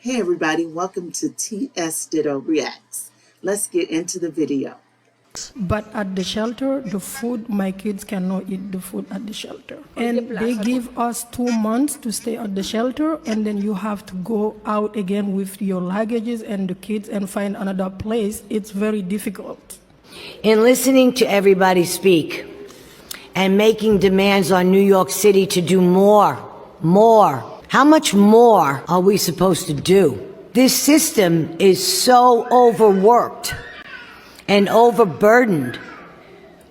Hey everybody, welcome to TSDitto Reacts. Let's get into the video. But at the shelter, the food, my kids cannot eat the food at the shelter. And they give us 2 months to stay at the shelter, and then you have to go out again with your luggages and the kids and find another place. It's very difficult. In listening to everybody speak and making demands on New York City to do more, how much more are we supposed to do? This system is so overworked and overburdened.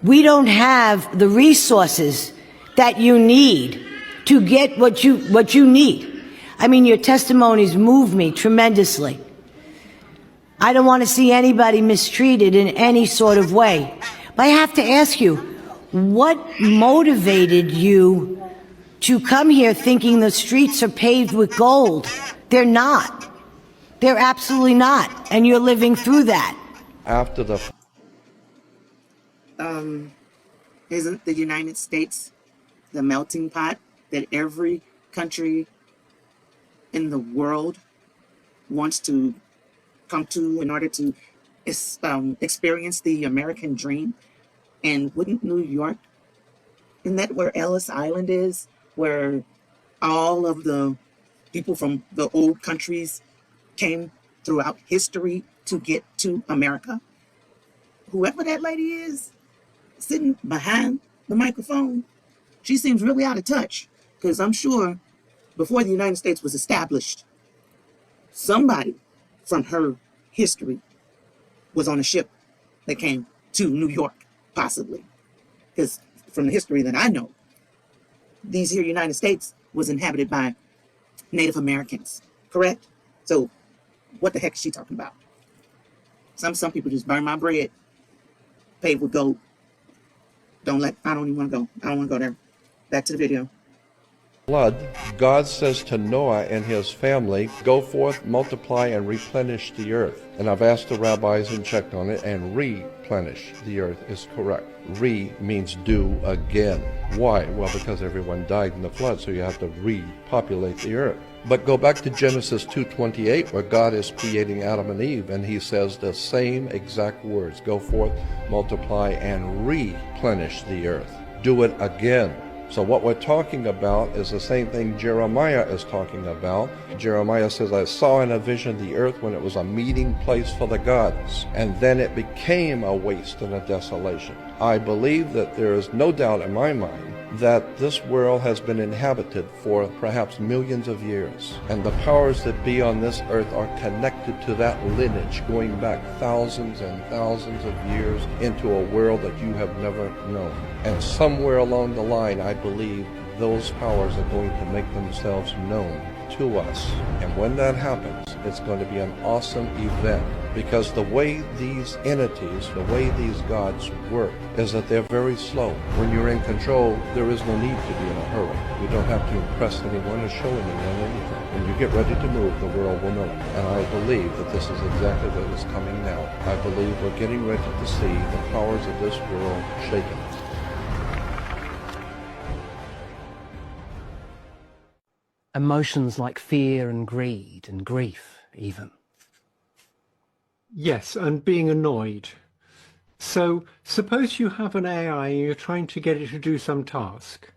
We don't have the resources that you need to get what you need. I mean, your testimonies move me tremendously. I don't want to see anybody mistreated in any sort of way. But I have to ask you, what motivated you to come here thinking the streets are paved with gold? They're not. They're absolutely not. And you're living through that. After the Isn't the United States the melting pot that every country in the world wants to come to in order to experience the American dream? And wouldn't New York, isn't that where Ellis Island is, where all of the people from the old countries came throughout history to get to America? Whoever that lady is sitting behind the microphone, she seems really out of touch, because I'm sure before the United States was established, somebody from her history was on a ship that came to New York, possibly. Because from the history that I know, these here United States was inhabited by Native Americans, correct? So what the heck is she talking about? Some people just burn my bread, paved with gold. I don't even want to go. I don't want to go there. Back to the video. flood, God says to Noah and his family, go forth, multiply, and replenish the earth. And I've asked the rabbis and checked on it, and replenish the earth is correct. Re means do again. Why? Well, because everyone died in the flood, so you have to repopulate the earth. But go back to Genesis 2:28, where God is creating Adam and Eve, and he says the same exact words. Go forth, multiply, and replenish the earth. Do it again. So what we're talking about is the same thing Jeremiah is talking about. Jeremiah says, I saw in a vision the earth when it was a meeting place for the gods, and then it became a waste and a desolation. I believe that there is no doubt in my mind that this world has been inhabited for perhaps millions of years, and the powers that be on this earth are connected to that lineage going back thousands and thousands of years into a world that you have never known. And somewhere along the line, I believe those powers are going to make themselves known to us. And when that happens, it's going to be an awesome event, because the way these entities, the way these gods work, is that they're very slow. When you're in control, there is no need to be in a hurry. You don't have to impress anyone or show anyone anything. When you get ready to move, the world will know it. And I believe that this is exactly what is coming now. I believe we're getting ready to see the powers of this world shaken. Emotions like fear and greed and grief, even. Yes, and being annoyed. So suppose you have an AI and you're trying to get it to do some task,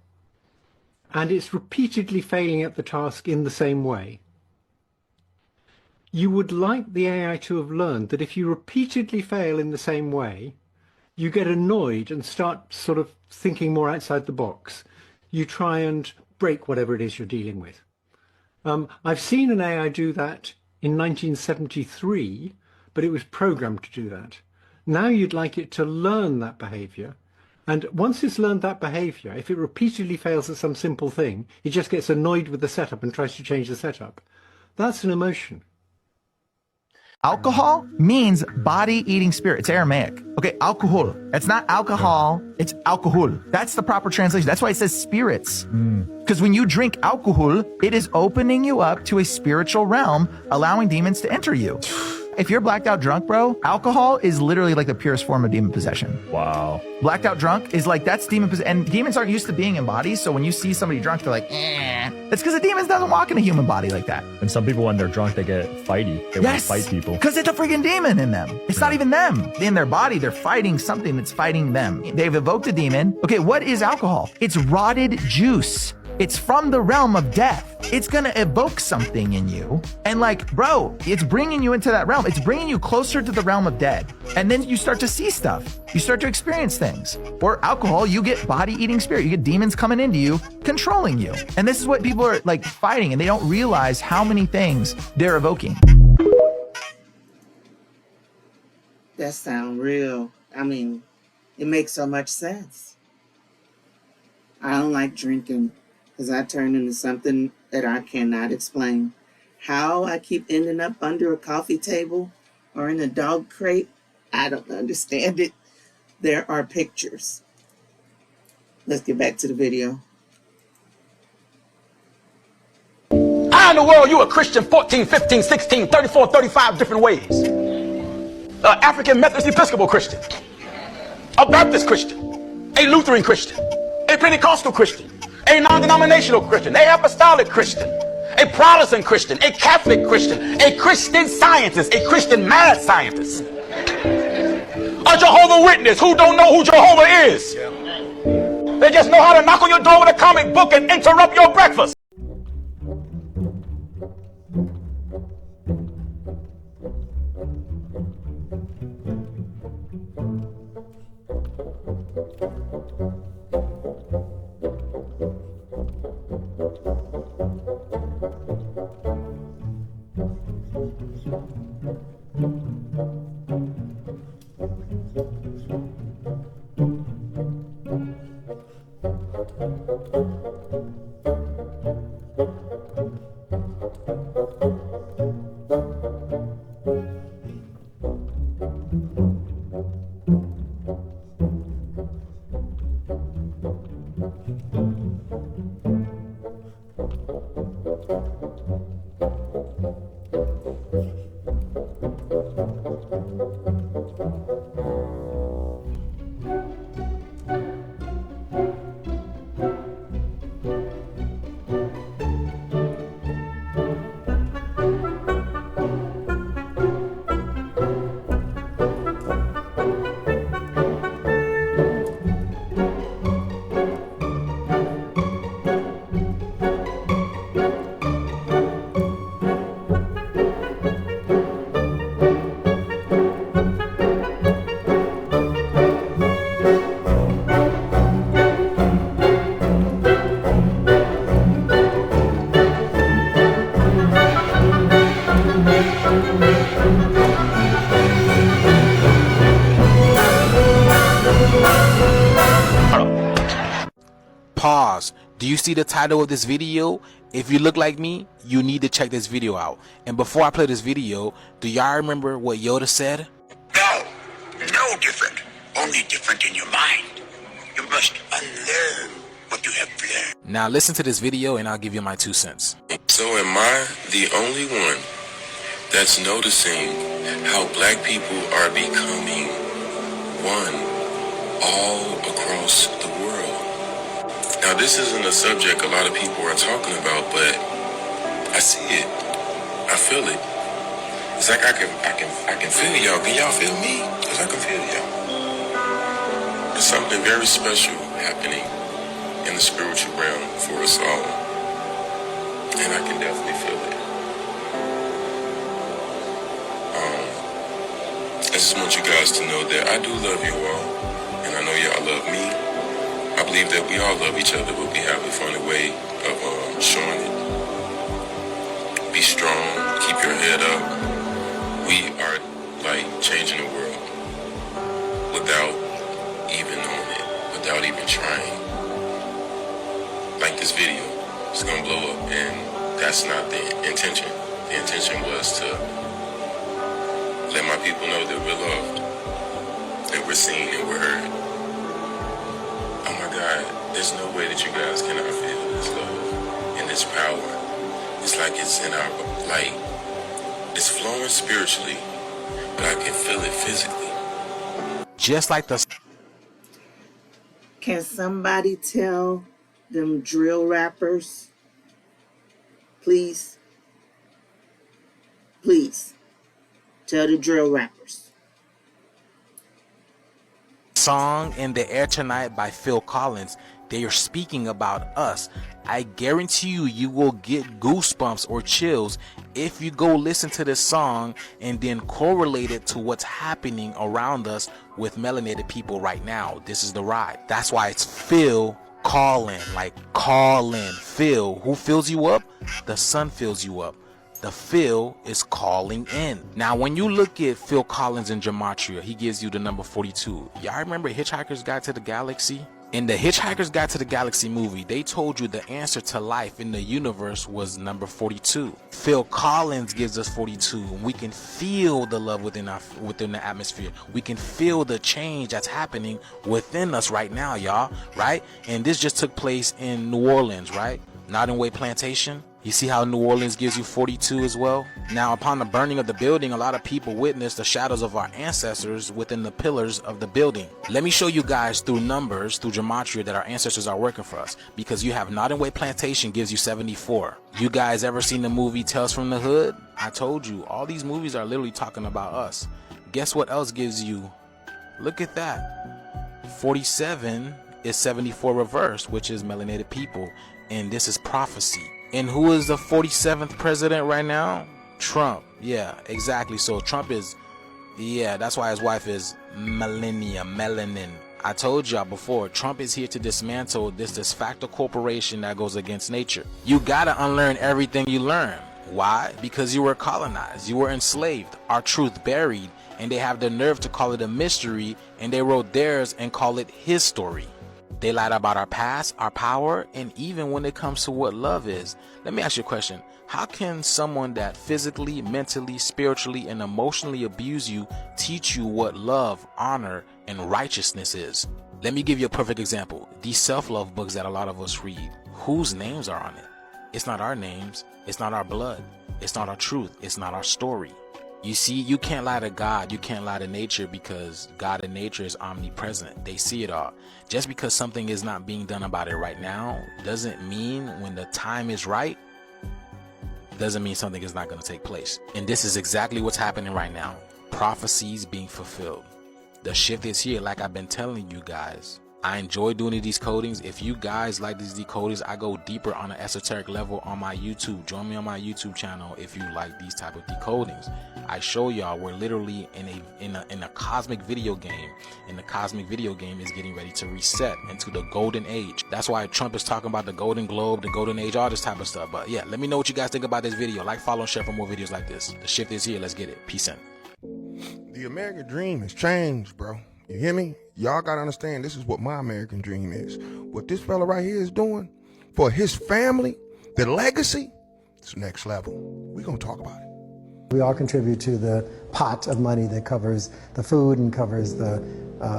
and it's repeatedly failing at the task in the same way. You would like the AI to have learned that if you repeatedly fail in the same way, you get annoyed and start sort of thinking more outside the box. You try and break whatever it is you're dealing with. I've seen an AI do that in 1973, but it was programmed to do that. Now you'd like it to learn that behavior. And once it's learned that behavior, if it repeatedly fails at some simple thing, it just gets annoyed with the setup and tries to change the setup. That's an emotion. Alcohol means body-eating spirit. It's Aramaic. Okay, alcohol. It's not alcohol, it's alcohol. That's the proper translation. That's why it says spirits. Because when you drink alcohol, it is opening you up to a spiritual realm, allowing demons to enter you. If you're blacked out drunk, bro, alcohol is literally like the purest form of demon possession. Wow. Blacked out drunk is like, that's demon possession. And demons aren't used to being in bodies. So when you see somebody drunk, they're like, eh. It's because the demons doesn't walk in a human body like that. And some people, when they're drunk, they get fighty. They want to fight people. Because it's a freaking demon in them. It's not even them. In their body, they're fighting something that's fighting them. They've evoked a demon. Okay, what is alcohol? It's rotted juice. It's from the realm of death. It's gonna evoke something in you. And like, bro, it's bringing you into that realm. It's bringing you closer to the realm of dead. And then you start to see stuff. You start to experience things. Or alcohol, you get body-eating spirit. You get demons coming into you, controlling you. And this is what people are like fighting, and they don't realize how many things they're evoking. That sounds real. I mean, it makes so much sense. I don't like drinking because I turn into something that I cannot explain. How I keep ending up under a coffee table or in a dog crate, I don't understand it. There are pictures. Let's get back to the video. How in the world you a Christian 14, 15, 16, 34, 35 different ways? African Methodist Episcopal Christian, a Baptist Christian, a Lutheran Christian, a Pentecostal Christian, a non-denominational Christian, a apostolic Christian, a Protestant Christian, a Catholic Christian, a Christian Scientist, a Christian mad scientist, a Jehovah's Witness who don't know who Jehovah is. They just know how to knock on your door with a comic book and interrupt your breakfast. Pause. Do you see the title of this video? If you look like me, you need to check this video out. And before I play this video, do y'all remember what Yoda said? No different. Only different in your mind. You must unlearn what you have learned. Now listen to this video and I'll give you my 2 cents. So am I the only one that's noticing how black people are becoming one all across the world? Now this isn't a subject a lot of people are talking about, but I see it. I feel it. It's like I can feel y'all. Can y'all feel me? Because I can feel y'all. There's something very special happening in the spiritual realm for us all. And I can definitely feel it. I just want you guys to know that I do love you all. And I know y'all love me. I believe that we all love each other, but we have a funny way of showing it. Be strong. Keep your head up. We are like changing the world without even knowing it, without even trying. Like this video, it's gonna blow up, and that's not the intention. The intention was to let my people know that we're loved, and we're seen, and we're heard. Oh my God, there's no way that you guys cannot feel this love and this power. It's like it's in our, like, it's flowing spiritually but I can feel it physically. Just like the... Can somebody tell them drill rappers, please? Please, tell the drill rappers. Song In the Air Tonight by Phil Collins, they are speaking about us. I guarantee you, you will get goosebumps or chills if you go listen to this song and then correlate it to what's happening around us with melanated people right now. This is the ride. That's why it's Phil Collin, like Collin. Phil, who fills you up? The sun fills you up. The Phil is calling in. Now, when you look at Phil Collins in Gematria, he gives you the number 42. Y'all remember Hitchhiker's Guide to the Galaxy? In the Hitchhiker's Guide to the Galaxy movie, they told you the answer to life in the universe was number 42. Phil Collins gives us 42. We can feel the love within the atmosphere. We can feel the change that's happening within us right now, y'all, right? And this just took place in New Orleans, right? Notting Way Plantation. You see how New Orleans gives you 42 as well? Now, upon the burning of the building, a lot of people witnessed the shadows of our ancestors within the pillars of the building. Let me show you guys through numbers, through gematria, that our ancestors are working for us. Because you have Notting Way Plantation gives you 74. You guys ever seen the movie Tales from the Hood? I told you, all these movies are literally talking about us. Guess what else gives you? Look at that. 47 is 74 reversed, which is melanated people. And this is prophecy. And who is the 47th president right now? Trump. Yeah, exactly. So Trump is, yeah, that's why his wife is melanin. I told y'all before, Trump is here to dismantle this de facto corporation that goes against nature. You gotta unlearn everything you learn. Why? Because you were colonized, you were enslaved, our truth buried, and they have the nerve to call it a mystery, and they wrote theirs and call it his story. They lied about our past, our power, and even when it comes to what love is. Let me ask you a question. How can someone that physically, mentally, spiritually, and emotionally abuse you teach you what love, honor, and righteousness is? Let me give you a perfect example. These self-love books that a lot of us read, whose names are on it? It's not our names. It's not our blood. It's not our truth. It's not our story. You see, you can't lie to God, you can't lie to nature, because God and nature is omnipresent. They see it all. Just because something is not being done about it right now doesn't mean when the time is right, doesn't mean something is not going to take place. And this is exactly what's happening right now. Prophecies being fulfilled. The shift is here, like I've been telling you guys. I enjoy doing these decodings. If you guys like these decodings, I go deeper on an esoteric level on my YouTube. Join me on my YouTube channel if you like these type of decodings. I show y'all we're literally in a cosmic video game, and the cosmic video game is getting ready to reset into the golden age. That's why Trump is talking about the golden globe, the golden age, all this type of stuff. But yeah, let me know what you guys think about this video. Like, follow, and share for more videos like this. The shift is here. Let's get it. Peace in. The American dream has changed, bro. You hear me? Y'all gotta understand, this is what my American dream is. What this fella right here is doing for his family, the legacy, it's next level. We're gonna talk about it. We all contribute to the pot of money that covers the food and covers the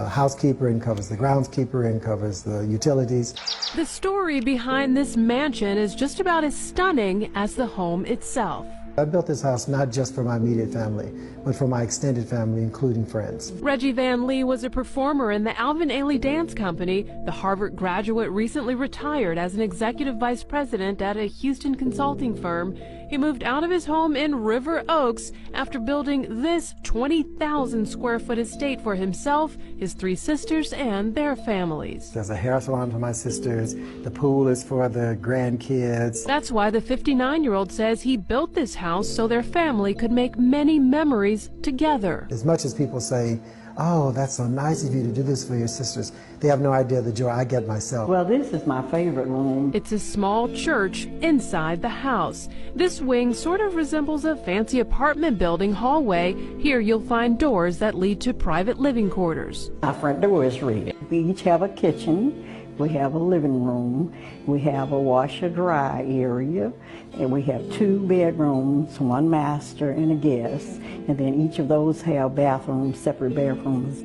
housekeeper and covers the groundskeeper and covers the utilities. The story behind this mansion is just about as stunning as the home itself. I built this house not just for my immediate family, but for my extended family, including friends. Reggie Van Lee was a performer in the Alvin Ailey Dance Company. The Harvard graduate recently retired as an executive vice president at a Houston consulting firm. He moved out of his home in River Oaks after building this 20,000 square foot estate for himself, his 3 sisters, and their families. There's a hair salon for my sisters. The pool is for the grandkids. That's why the 59-year-old says he built this house so their family could make many memories together. As much as people say, oh, that's so nice of you to do this for your sisters, they have no idea the joy I get myself. Well, this is my favorite room. It's a small church inside the house. This wing sort of resembles a fancy apartment building hallway. Here you'll find doors that lead to private living quarters. Our front door is red. We each have a kitchen. We have a living room. We have a washer-dry area. And we have 2 bedrooms, 1 master and a guest. And then each of those have bathrooms, separate bathrooms.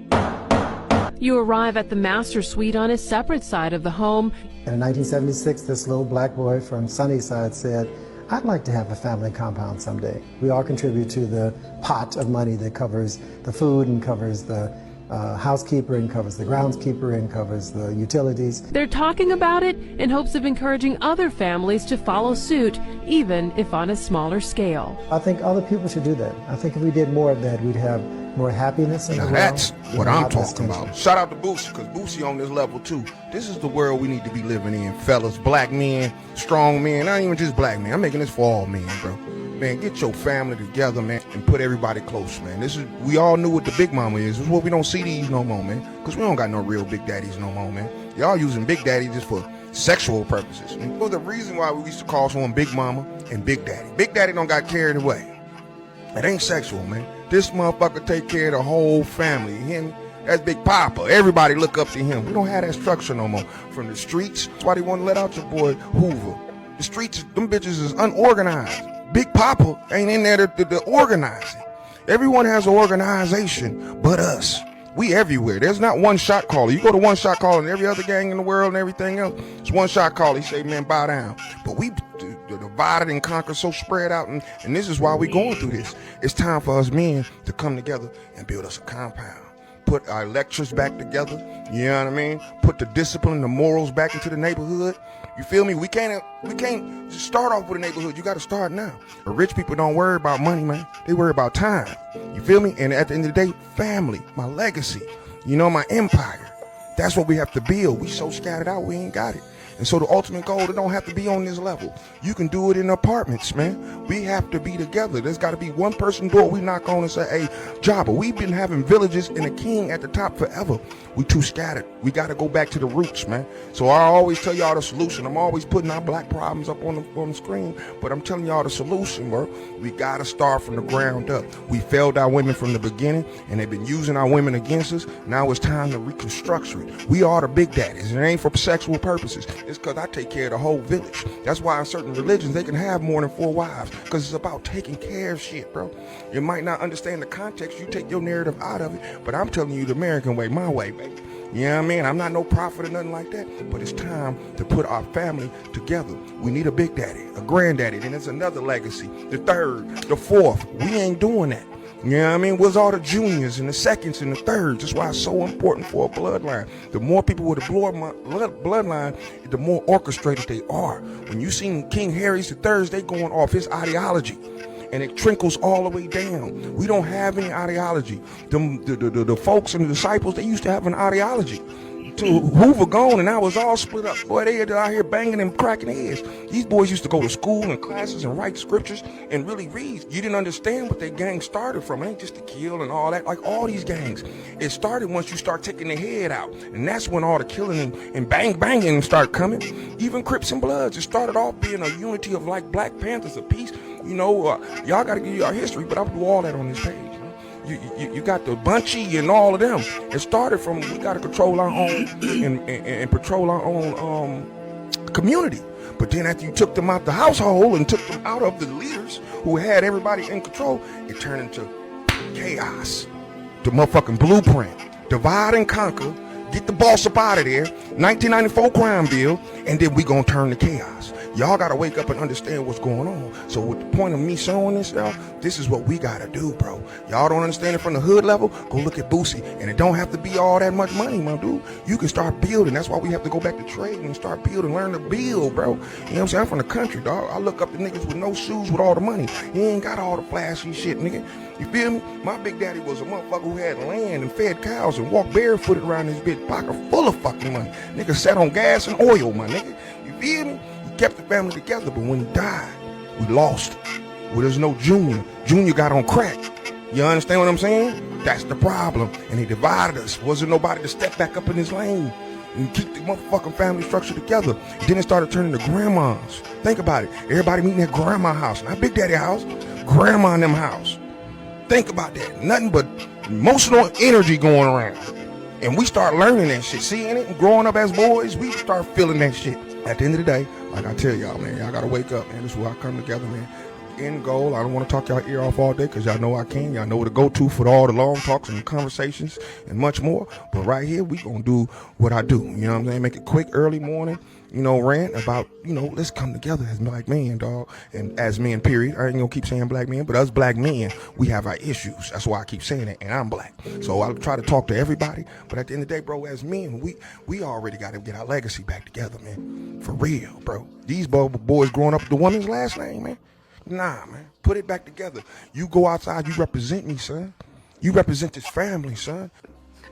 You arrive at the master suite on a separate side of the home. In 1976, this little black boy from Sunnyside said, I'd like to have a family compound someday. We all contribute to the pot of money that covers the food and covers the housekeeper and covers the groundskeeper and covers the utilities. They're talking about it in hopes of encouraging other families to follow suit, even if on a smaller scale. I think other people should do that. I think if we did more of that, we'd have more happiness in the world. That's what I'm talking about. Shout out to Boosie, because Boosie on this level too. This is the world we need to be living in, fellas. Black men, strong men, not even just black men. I'm making this for all men, bro. Man, get your family together, man, and put everybody close, man. We all knew what the big mama is. This is what we don't see these no more, man. Because we don't got no real big daddies no more, man. Y'all using big daddy just for sexual purposes. Well, the reason why we used to call someone big mama and big daddy. Big daddy don't got carried away. It ain't sexual, man. This motherfucker take care of the whole family. You hear me? That's Big Papa. Everybody look up to him. We don't have that structure no more. From the streets, that's why they want to let out your boy Hoover. The streets, them bitches is unorganized. Big Papa ain't in there to organize it. Everyone has an organization but us. We everywhere. There's not one shot caller. You go to one shot caller and every other gang in the world and everything else, it's one shot caller. He say, man, bow down. But we divided and conquered, so spread out, and this is why we going through this. It's time for us men to come together and build us a compound. Put our lectures back together, you know what I mean? Put the discipline, the morals back into the neighborhood. You feel me? We can't just start off with a neighborhood. You got to start now. The rich people don't worry about money, man. They worry about time. You feel me? And at the end of the day, family, my legacy, you know, my empire. That's what we have to build. We so scattered out, we ain't got it. And so the ultimate goal, it don't have to be on this level. You can do it in apartments, man. We have to be together. There's got to be one person door we knock on and say, hey, Jabba, we've been having villages and a king at the top forever. We too scattered. We got to go back to the roots, man. So I always tell y'all the solution. I'm always putting our black problems up on the screen, but I'm telling y'all the solution, bro. We got to start from the ground up. We failed our women from the beginning, and they've been using our women against us. Now it's time to reconstruct it. We are the big daddies. It ain't for sexual purposes. It's because I take care of the whole village. That's why in certain religions, they can have more than 4 wives, because it's about taking care of shit, bro. You might not understand the context. You take your narrative out of it, but I'm telling you the American way, my way, baby. You know what I mean? I'm not no prophet or nothing like that, but it's time to put our family together. We need a big daddy, a granddaddy, and it's another legacy. The third, the fourth. We ain't doing that. You know what I mean? Where's all the juniors and the seconds and the thirds? That's why it's so important for a bloodline. The more people with a bloodline, the more orchestrated they are. When you see King Harry's the thirds, they going off his ideology. And it trickles all the way down. We don't have any ideology. The folks and the disciples, they used to have an ideology. To Hoover gone, and I was all split up. Boy, they out here banging and cracking heads. These boys used to go to school and classes and write scriptures and really read. You didn't understand what their gang started from. It ain't just to kill and all that. Like all these gangs, it started once you start taking their head out, and that's when all the killing and banging start coming. Even Crips and Bloods, it started off being a unity of like Black Panthers, a peace. You know, y'all got to give you our history, but I'll do all that on this page. You got the Bunchy and all of them. It started from we got to control our own and patrol our own community. But then after you took them out the household and took them out of the leaders who had everybody in control, it turned into chaos. The motherfucking blueprint. Divide and conquer. Get the boss up out of there. 1994 crime bill. And then we gonna turn to chaos. Y'all gotta wake up and understand what's going on. So with the point of me showing this, y'all, this is what we gotta do, bro. Y'all don't understand it from the hood level? Go look at Boosie. And it don't have to be all that much money, my dude. You can start building. That's why we have to go back to trading and start building, learn to build, bro. You know what I'm saying? I'm from the country, dog. I look up to niggas with no shoes with all the money. He ain't got all the flashy shit, nigga. You feel me? My big daddy was a motherfucker who had land and fed cows and walked barefooted around his bitch pocket full of fucking money. Nigga sat on gas and oil, my nigga. You feel me? He kept the family together, but when he died, we lost. Well, there's no Junior. Junior got on crack. You understand what I'm saying? That's the problem. And he divided us. Wasn't nobody to step back up in his lane and keep the motherfucking family structure together. Then it started turning to grandmas. Think about it. Everybody meeting at grandma's house. Not Big Daddy house. Grandma and them house. Think about that. Nothing but emotional energy going around. And we start learning that shit. Seeing it and growing up as boys, we start feeling that shit. At the end of the day, like I tell y'all, man, y'all got to wake up, man. This is where I come together, man. End goal, I don't want to talk y'all ear off all day because y'all know I can. Y'all know where to go to for all the long talks and conversations and much more. But right here, we going to do what I do. You know what I'm saying? Make it quick, early morning. rant about, let's come together as black men, dog. And as men, period. I ain't gonna keep saying black men, but us black men, we have our issues. That's why I keep saying it, and I'm black. So I try to talk to everybody, but at the end of the day, bro, as men, we already got to get our legacy back together, man. For real, bro. These boys growing up with the woman's last name, man. Nah, man. Put it back together. You go outside, you represent me, son. You represent this family, son.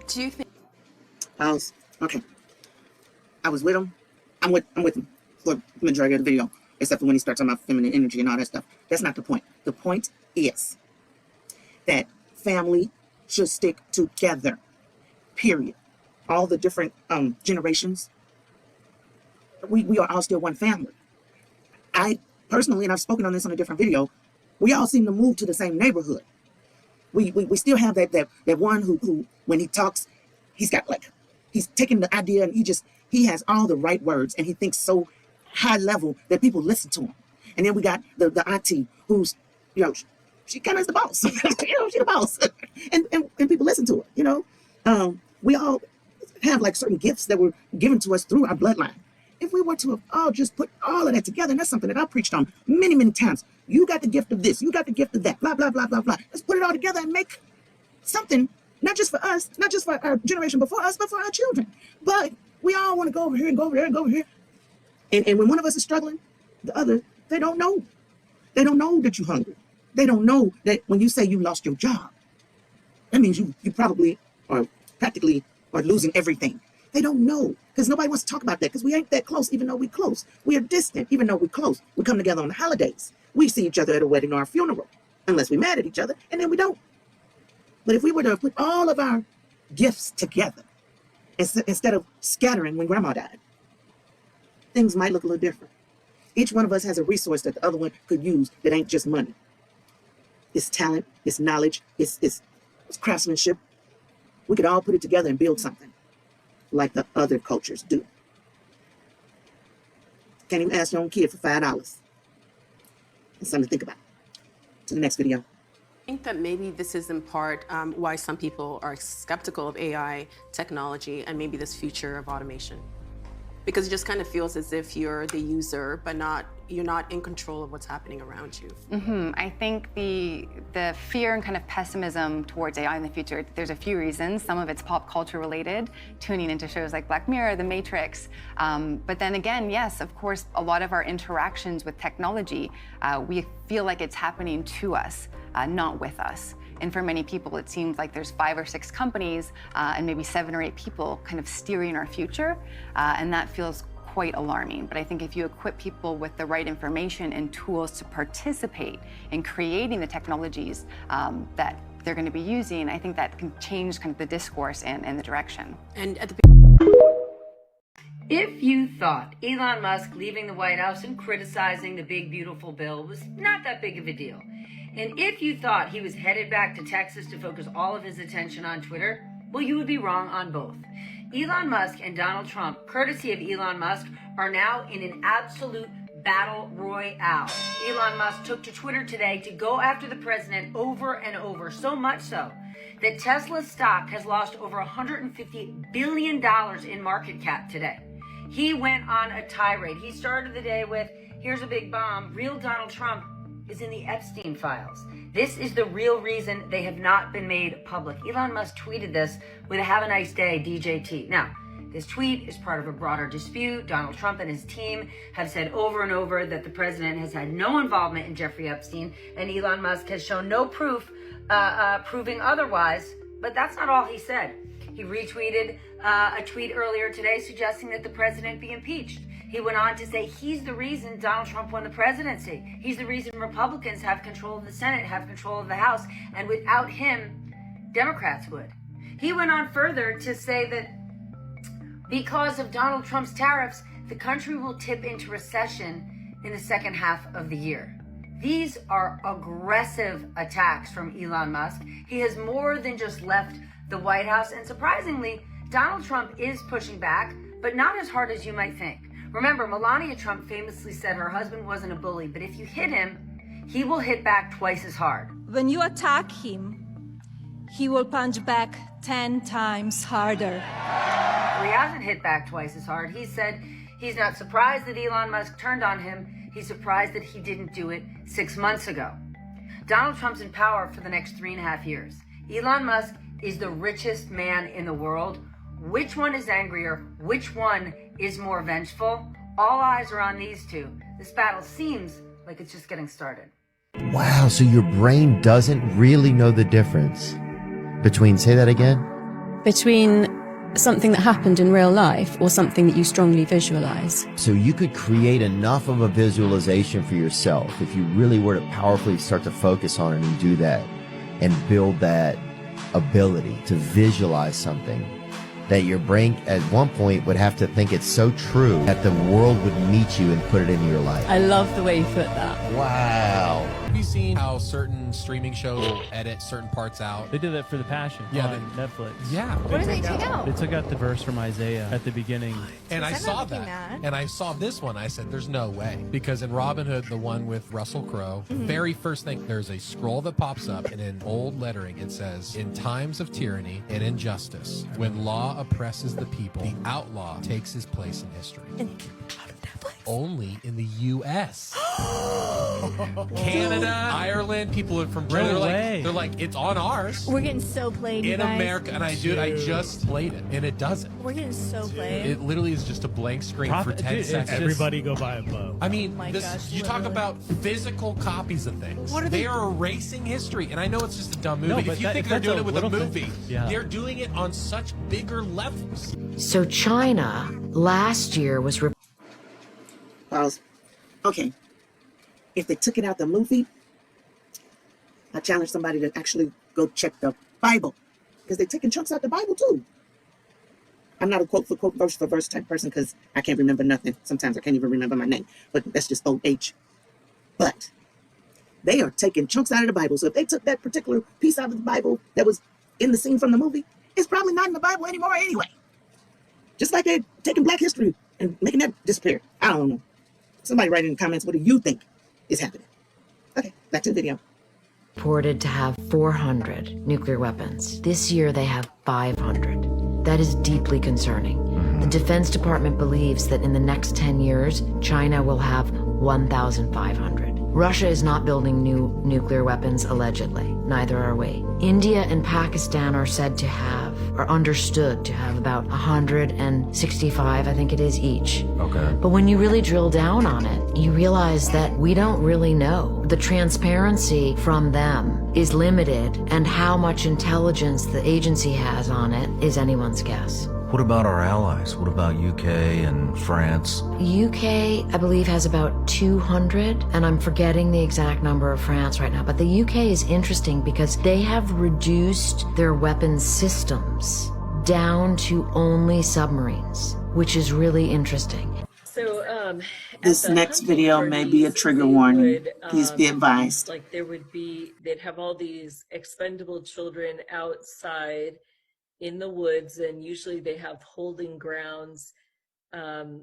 Do you think okay. I was with him. I'm with him for the majority of the video, except for when he starts talking about feminine energy and all that stuff. That's not the point. The point is that family should stick together. Period. All the different generations, we are all still one family. I personally, and I've spoken on this on a different video, we all seem to move to the same neighborhood. We still have that one who when he talks, he's taking the idea and he has all the right words and he thinks so high level that people listen to him. And then we got the auntie who's, she kind of is the boss. She's the boss. and people listen to her, We all have like certain gifts that were given to us through our bloodline. If we were to have all just put all of that together, and that's something that I preached on many, many times. You got the gift of this, you got the gift of that, blah, blah, blah, blah, blah. Let's put it all together and make something, not just for us, not just for our generation before us, but for our children. But we all want to go over here and go over there and go over here. And when one of us is struggling, the other, they don't know. They don't know that you're hungry. They don't know that when you say you lost your job, that means you probably are practically are losing everything. They don't know because nobody wants to talk about that because we ain't that close, even though we're close. We are distant, even though we're close. We come together on the holidays. We see each other at a wedding or a funeral, unless we're mad at each other, and then we don't. But if we were to put all of our gifts together, instead of scattering when grandma died, things might look a little different. Each one of us has a resource that the other one could use that ain't just money. It's talent, it's knowledge, it's craftsmanship. We could all put it together and build something like the other cultures do. Can't even ask your own kid for $5. It's something to think about. To the next video. I think that maybe this is in part why some people are skeptical of AI technology and maybe this future of automation. Because it just kind of feels as if you're the user, but you're not in control of what's happening around you. I think the fear and kind of pessimism towards AI in the future, there's a few reasons. Some of it's pop culture related, tuning into shows like Black Mirror, The Matrix. But then again, yes, of course, a lot of our interactions with technology, we feel like it's happening to us, not with us. And for many people, it seems like there's 5 or 6 companies and maybe 7 or 8 people kind of steering our future. And that feels quite alarming. But I think if you equip people with the right information and tools to participate in creating the technologies that they're going to be using, I think that can change kind of the discourse and the direction. And at the If you thought Elon Musk leaving the White House and criticizing the big, beautiful bill was not that big of a deal, and if you thought he was headed back to Texas to focus all of his attention on Twitter, well, you would be wrong on both. Elon Musk and Donald Trump, courtesy of Elon Musk, are now in an absolute battle royale. Elon Musk took to Twitter today to go after the president over and over, so much so that Tesla's stock has lost over $150 billion in market cap today. He went on a tirade. He started the day with, here's a big bomb, real Donald Trump is in the Epstein files. This is the real reason they have not been made public. Elon Musk tweeted this with a "Have a nice day, DJT." Now, this tweet is part of a broader dispute. Donald Trump and his team have said over and over that the president has had no involvement in Jeffrey Epstein, and Elon Musk has shown no proof proving otherwise. But that's not all he said. He retweeted a tweet earlier today suggesting that the president be impeached. He went on to say he's the reason Donald Trump won the presidency. He's the reason Republicans have control of the Senate, have control of the House, and without him, Democrats would. He went on further to say that because of Donald Trump's tariffs, the country will tip into recession in the second half of the year. These are aggressive attacks from Elon Musk. He has more than just left the White House, and surprisingly, Donald Trump is pushing back, but not as hard as you might think. Remember, Melania Trump famously said her husband wasn't a bully, but if you hit him, he will hit back twice as hard. When you attack him, he will punch back 10 times harder. Well, he hasn't hit back twice as hard. He said He's not surprised that Elon Musk turned on him. He's surprised that he didn't do it 6 months ago. Donald Trump's in power for the next 3.5 years. Elon Musk is the richest man in the world. Which one is angrier? Which one is more vengeful? All eyes are on these two. This battle seems like it's just getting started. Wow, so your brain doesn't really know the difference between, say that again? Between something that happened in real life or something that you strongly visualize. So you could create enough of a visualization for yourself if you really were to powerfully start to focus on it and do that and build that ability to visualize something that your brain at one point would have to think it's so true that the world would meet you and put it into your life. I love the way you put that. Wow. Have you seen how certain streaming shows edit certain parts out? They did that for The Passion on Netflix. Yeah. What did they take out? They took out the verse from Isaiah at the beginning. And I saw that. And I saw this one. I said, there's no way. Because in Robin Hood, the one with Russell Crowe, very first thing, there's a scroll that pops up, and in old lettering, it says, in times of tyranny and injustice, when law oppresses the people, the outlaw takes his place in history. Only in the U.S. Canada, Ireland, people from Germany, they're like, it's on ours. We're getting so played, in you guys. America, and I just played it, and it doesn't. We're getting so played. It literally is just a blank screen for 10 seconds. Everybody go buy a bow. I mean, gosh, you talk about physical copies of things. What are they are erasing history, and I know it's just a dumb movie. No, if but you think if they're that's doing a it with a little movie, thing, they're doing it on such bigger levels. So China last year was Pause. Okay. If they took it out the movie, I challenge somebody to actually go check the Bible, because they're taking chunks out the Bible too. I'm not a quote for quote, verse for verse type person because I can't remember nothing. Sometimes I can't even remember my name, but that's just old age. But they are taking chunks out of the Bible. So if they took that particular piece out of the Bible that was in the scene from the movie, it's probably not in the Bible anymore anyway. Just like they're taking Black history and making that disappear. I don't know. Somebody write in the comments, what do you think is happening? Okay, back to the video. reported to have 400 nuclear weapons. This year they have 500. That is deeply concerning. The Defense Department believes that in the next 10 years, China will have 1,500. Russia is not building new nuclear weapons, allegedly. Neither are we. India and Pakistan are said to have, or understood to have, about 165, I think it is, each. Okay. But when you really drill down on it, you realize that we don't really know. The transparency from them is limited, and how much intelligence the agency has on it is anyone's guess. What about our allies? What about UK and France? UK, I believe, has about 200, and I'm forgetting the exact number of France right now. But the UK is interesting because they have reduced their weapons systems down to only submarines, which is really interesting. So, this next video may be a trigger warning. Please be advised. Like they'd have all these expendable children outside in the woods, and usually they have holding grounds,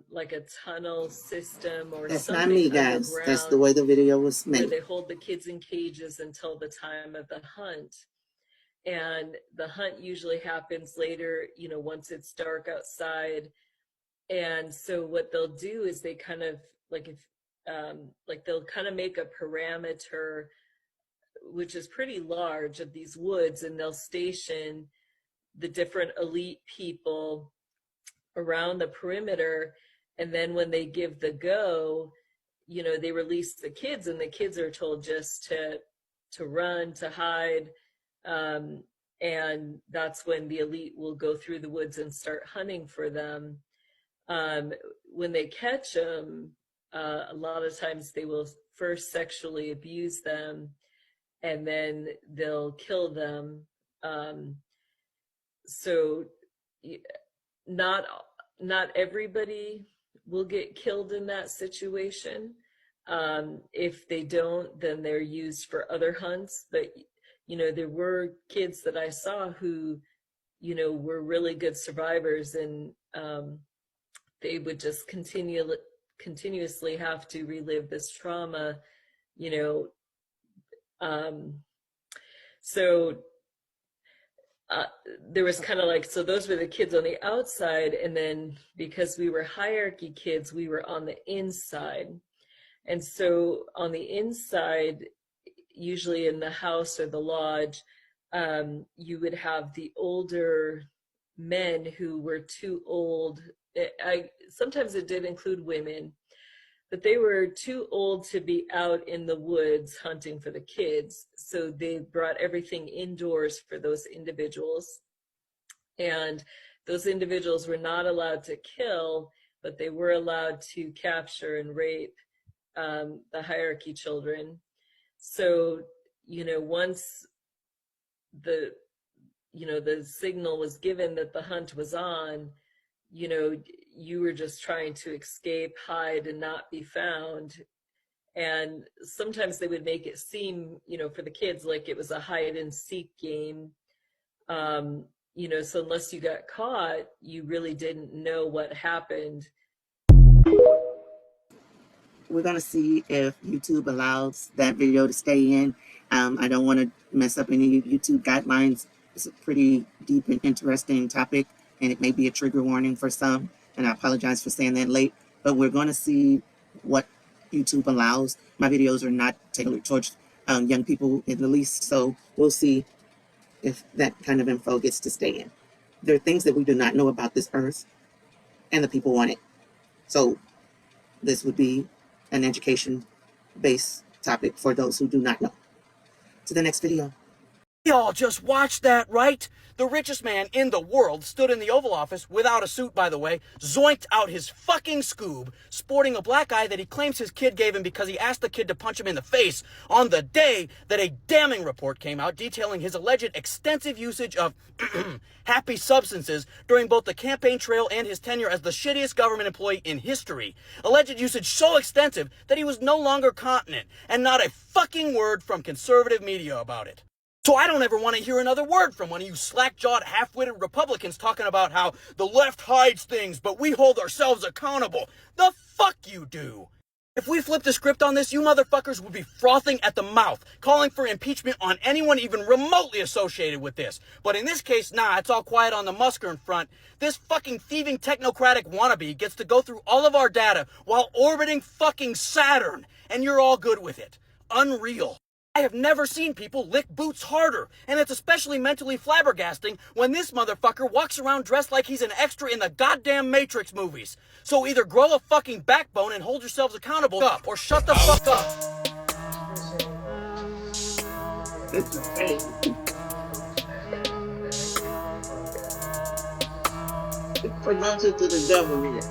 like a tunnel system or That's something. not me, guys. That's the way the video was Where made. they hold the kids in cages until the time of the hunt. And the hunt usually happens later, once it's dark outside. And so what they'll do is they kind of they'll kind of make a parameter, which is pretty large, of these woods, and they'll station the different elite people around the perimeter. And then when they give the go, they release the kids, and the kids are told just to run, to hide. And that's when the elite will go through the woods and start hunting for them. When they catch them, a lot of times they will first sexually abuse them, and then they'll kill them. So not everybody will get killed in that situation. If they don't, then they're used for other hunts. But, there were kids that I saw who, were really good survivors, and they would just continuously have to relive this trauma, so there was kind of like, so those were the kids on the outside, and then because we were hierarchy kids, we were on the inside. And so on the inside, usually in the house or the lodge, you would have the older men who were too old. Sometimes it did include women, but they were too old to be out in the woods hunting for the kids. So they brought everything indoors for those individuals. And those individuals were not allowed to kill, but they were allowed to capture and rape the hierarchy children. So, once the signal was given that the hunt was on, you were just trying to escape, hide, and not be found. And sometimes they would make it seem, for the kids, like it was a hide and seek game. So unless you got caught, you really didn't know what happened. We're going to see if YouTube allows that video to stay in. I don't want to mess up any YouTube guidelines. It's a pretty deep and interesting topic, and it may be a trigger warning for some, and I apologize for saying that late, but we're going to see what YouTube allows. My videos are not tailored towards young people in the least, so we'll see if that kind of info gets to stay in. There are things that we do not know about this earth and the people on it. So this would be an education-based topic for those who do not know. To the next video. Y'all just watched that, right? The richest man in the world stood in the Oval Office without a suit, by the way, zoinked out his fucking scoob, sporting a black eye that he claims his kid gave him because he asked the kid to punch him in the face on the day that a damning report came out detailing his alleged extensive usage of happy substances during both the campaign trail and his tenure as the shittiest government employee in history. Alleged usage so extensive that he was no longer continent, and not a fucking word from conservative media about it. So I don't ever want to hear another word from one of you slack-jawed, half-witted Republicans talking about how the left hides things, but we hold ourselves accountable. The fuck you do. If we flip the script on this, you motherfuckers would be frothing at the mouth, calling for impeachment on anyone even remotely associated with this. But in this case, nah, it's all quiet on the Muskern front. This fucking thieving technocratic wannabe gets to go through all of our data while orbiting fucking Saturn, and you're all good with it. Unreal. I have never seen people lick boots harder, and it's especially mentally flabbergasting when this motherfucker walks around dressed like he's an extra in the goddamn Matrix movies. So either grow a fucking backbone and hold yourselves accountable up, or shut the fuck up. This is crazy. It's presented to the government.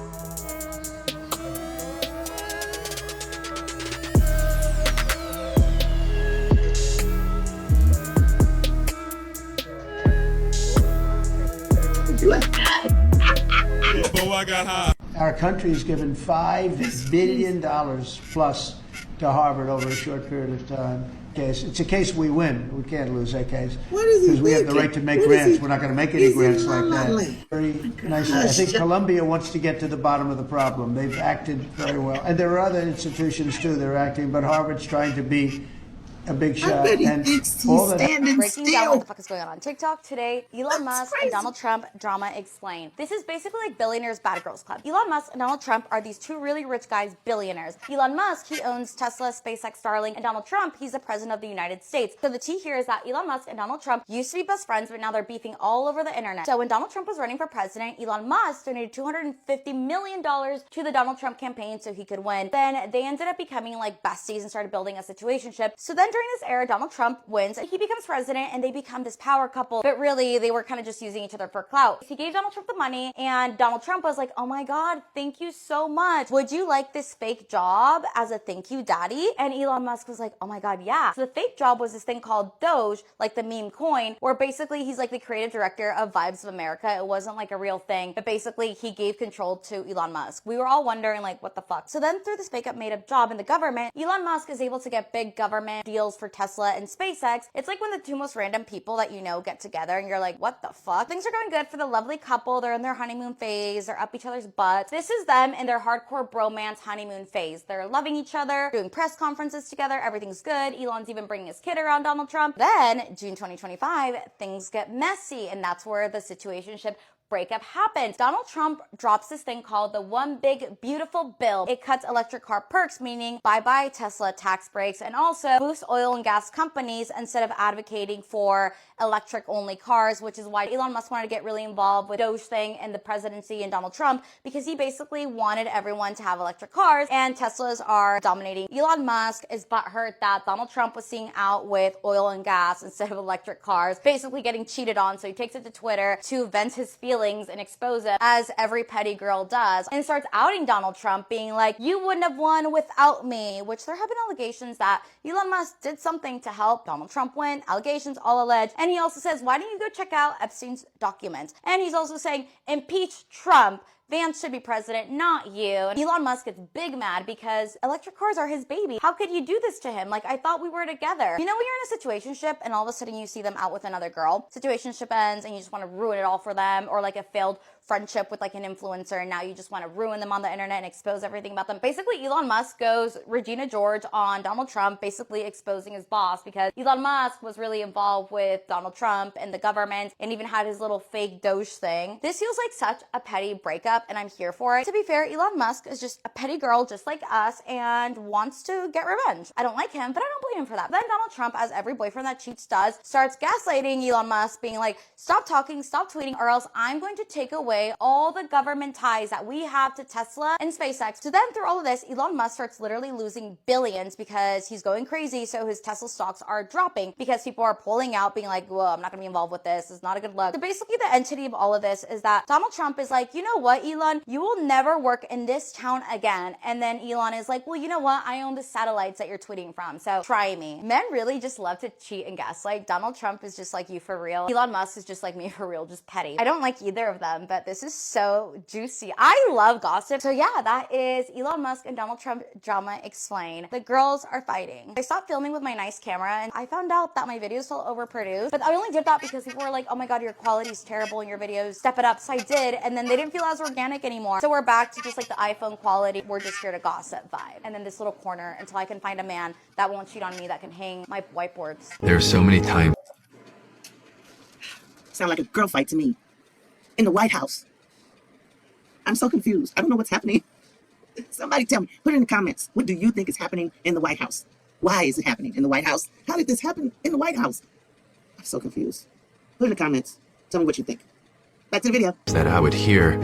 Our country has given $5 billion plus to Harvard over a short period of time. It's a case we win. We can't lose that case. Because we have the right to make grants. We're not going to make any grants like that. Very nice. I think Columbia wants to get to the bottom of the problem. They've acted very well. And there are other institutions, too, that are acting. But Harvard's trying to be a big shot. And all that. Breaking down what the fuck is going on TikTok today. Elon Musk and Donald Trump drama explained. This is basically like billionaires bad girls club. Elon Musk and Donald Trump are these two really rich guys, billionaires. Elon Musk, he owns Tesla, SpaceX, Starlink, and Donald Trump, he's the president of the United States. So the tea here is that Elon Musk and Donald Trump used to be best friends, but now they're beefing all over the internet. So when Donald Trump was running for president, Elon Musk donated $250 million to the Donald Trump campaign so he could win. Then they ended up becoming like besties and started building a situationship. So then during this era, Donald Trump wins, he becomes president, and they become this power couple, but really they were kind of just using each other for clout. He gave Donald Trump the money, and Donald Trump was like, oh my god, thank you so much. Would you like this fake job as a thank you daddy? And Elon Musk was like, oh my god, yeah. So the fake job was this thing called Doge, like the meme coin, where basically he's like the creative director of Vibes of America. It wasn't like a real thing, but basically he gave control to Elon Musk. We were all wondering like, what the fuck? So then through this fake up made up job in the government, Elon Musk is able to get big government deals deals for Tesla and SpaceX, it's like when the two most random people that you know get together and you're like, what the fuck? Things are going good for the lovely couple. They're in their honeymoon phase. They're up each other's butts. This is them in their hardcore bromance honeymoon phase. They're loving each other, doing press conferences together. Everything's good. Elon's even bringing his kid around Donald Trump. Then June 2025, things get messy, and that's where the situationship breakup happens. Donald Trump drops this thing called the One Big Beautiful Bill. It cuts electric car perks, meaning bye-bye Tesla tax breaks, and also boosts oil and gas companies instead of advocating for electric-only cars, which is why Elon Musk wanted to get really involved with Doge thing and the presidency and Donald Trump, because he basically wanted everyone to have electric cars, and Teslas are dominating. Elon Musk is butthurt that Donald Trump was seeing out with oil and gas instead of electric cars, basically getting cheated on, so he takes it to Twitter to vent his feelings and expose it, as every petty girl does, and starts outing Donald Trump, being like, you wouldn't have won without me, which there have been allegations that Elon Musk did something to help Donald Trump win, allegations all alleged, and he also says, why don't you go check out Epstein's documents? And he's also saying, impeach Trump. Vance should be president, not you. And Elon Musk gets big mad because electric cars are his baby. How could you do this to him? Like, I thought we were together. You know when you're in a situationship and all of a sudden you see them out with another girl? Situationship ends and you just want to ruin it all for them, or like a failed friendship with like an influencer and now you just want to ruin them on the internet and expose everything about them. Basically, Elon Musk goes Regina George on Donald Trump, basically exposing his boss, because Elon Musk was really involved with Donald Trump and the government and even had his little fake Doge thing. This feels like such a petty breakup and I'm here for it. To be fair, Elon Musk is just a petty girl just like us and wants to get revenge. I don't like him, but I don't blame him for that. Then Donald Trump, as every boyfriend that cheats does, starts gaslighting Elon Musk, being like, stop talking, stop tweeting, or else I'm going to take away all the government ties that we have to Tesla and SpaceX. So then through all of this, Elon Musk starts literally losing billions because he's going crazy. So his Tesla stocks are dropping because people are pulling out, being like, well, I'm not gonna be involved with this. It's not a good look. So basically the entity of all of this is that Donald Trump is like, you know what, Elon, you will never work in this town again. And then Elon is like, well, you know what? I own the satellites that you're tweeting from. So try me. Men really just love to cheat and gaslight. Donald Trump is just like you for real. Elon Musk is just like me for real, just petty. I don't like either of them, but this is so juicy. I love gossip. So yeah, that is Elon Musk and Donald Trump drama explained. The girls are fighting. I stopped filming with my nice camera and I found out that my videos felt overproduced, but I only did that because people were like, oh my God, your quality is terrible in your videos. Step it up. So I did, and then they didn't feel as organic anymore. So we're back to just like the iPhone quality. We're just here to gossip vibe. And then this little corner until I can find a man that won't cheat on me, that can hang my whiteboards. There's so many times. Sound like a girl fight to me. In the White House. I'm so confused. I don't know what's happening. Somebody tell me. Put it in the comments. What do you think is happening in the White House? Why is it happening in the White House? How did this happen in the White House? I'm so confused. Put it in the comments. Tell me what you think. Back to the video. That I would hear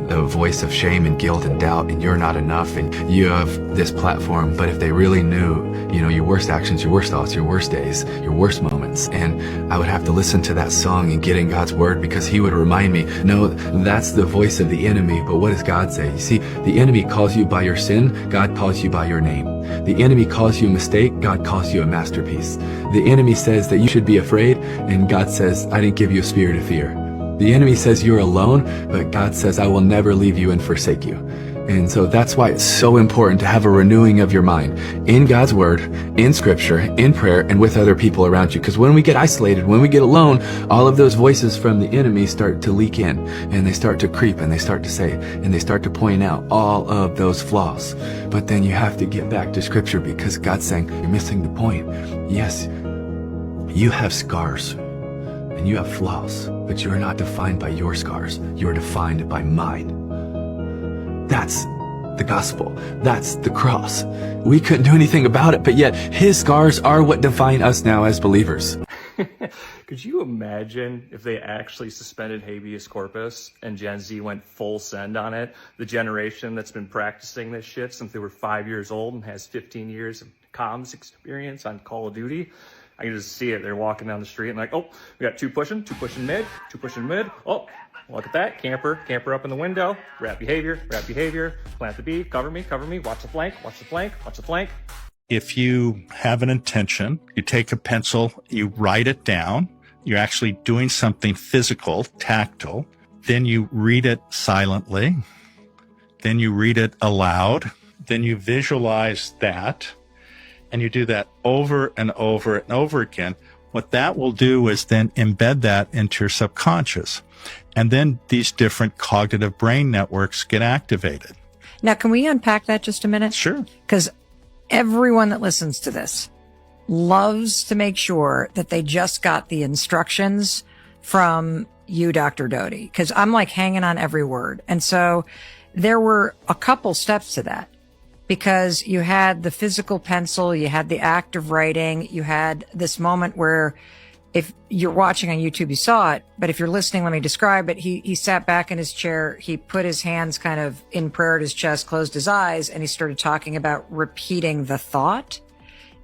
the voice of shame and guilt and doubt, and you're not enough, and you have this platform. But if they really knew, your worst actions, your worst thoughts, your worst days, your worst moments, and I would have to listen to that song and get in God's word, because he would remind me, no, that's the voice of the enemy. But what does God say? You see, the enemy calls you by your sin. God calls you by your name. The enemy calls you a mistake. God calls you a masterpiece. The enemy says that you should be afraid, and God says, I didn't give you a spirit of fear. The enemy says you're alone, but God says, I will never leave you and forsake you. And so that's why it's so important to have a renewing of your mind in God's word, in scripture, in prayer, and with other people around you. Because when we get isolated, when we get alone, all of those voices from the enemy start to leak in, and they start to creep, and they start to say, and they start to point out all of those flaws. But then you have to get back to scripture, because God's saying, you're missing the point. Yes, you have scars and you have flaws, but you're not defined by your scars. You're defined by mine. That's the gospel. That's the cross. We couldn't do anything about it, but yet his scars are what define us now as believers. Could you imagine if they actually suspended habeas corpus and Gen Z went full send on it? The generation that's been practicing this shit since they were 5 years old and has 15 years of comms experience on Call of Duty. I can just see it. They're walking down the street and like, oh, we got two pushing mid. Oh, look at that. Camper up in the window. Rat behavior. Plant the B. Cover me. Watch the flank. If you have an intention, you take a pencil, you write it down. You're actually doing something physical, tactile. Then you read it silently. Then you read it aloud. Then you visualize that. and you do that over and over and over again, what that will do is then embed that into your subconscious. And then these different cognitive brain networks get activated. Now, can we unpack that just a minute? Sure. Because everyone that listens to this loves to make sure that they just got the instructions from you, Dr. Doty, because I'm like hanging on every word. And so there were a couple steps to that, because you had the physical pencil, you had the act of writing, you had this moment where, if you're watching on YouTube, you saw it, but if you're listening, let me describe it. He sat back in his chair, he put his hands kind of in prayer at his chest, closed his eyes, and he started talking about repeating the thought.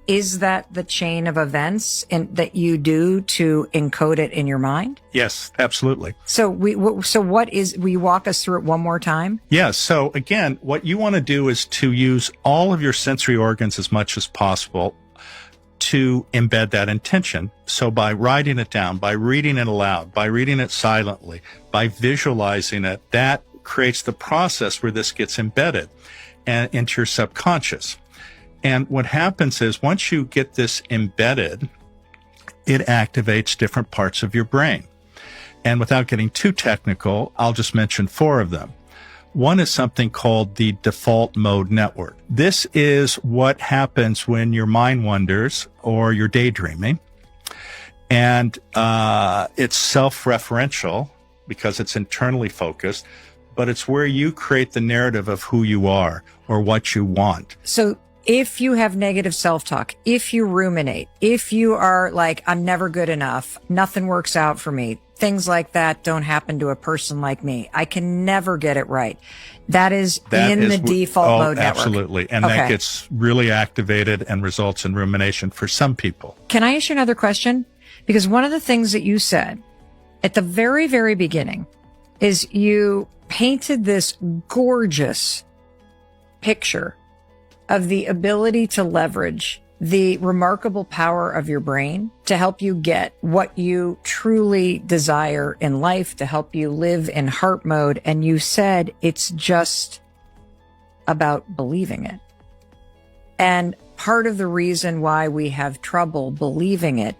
Is that the chain of events that you do to encode it in your mind? Yes, absolutely. So what is, will you walk us through it one more time? Yes. So again, what you want to do is to use all of your sensory organs as much as possible to embed that intention. So by writing it down, by reading it aloud, by reading it silently, by visualizing it, that creates the process where this gets embedded and into your subconscious. And what happens is once you get this embedded, it activates different parts of your brain. And without getting too technical, I'll just mention 4 of them. One is something called the default mode network. This is what happens when your mind wanders or you're daydreaming. And it's self-referential because it's internally focused, but it's where you create the narrative of who you are or what you want. So if you have negative self-talk, if you ruminate, if you are like, I'm never good enough, nothing works out for me, things like that don't happen to a person like me, I can never get it right. That is in the default mode network. Absolutely. And that gets really activated and results in rumination for some people. Can I ask you another question? Because one of the things that you said at the very, very beginning is you painted this gorgeous picture of the ability to leverage the remarkable power of your brain to help you get what you truly desire in life, to help you live in heart mode. And you said it's just about believing it. And part of the reason why we have trouble believing it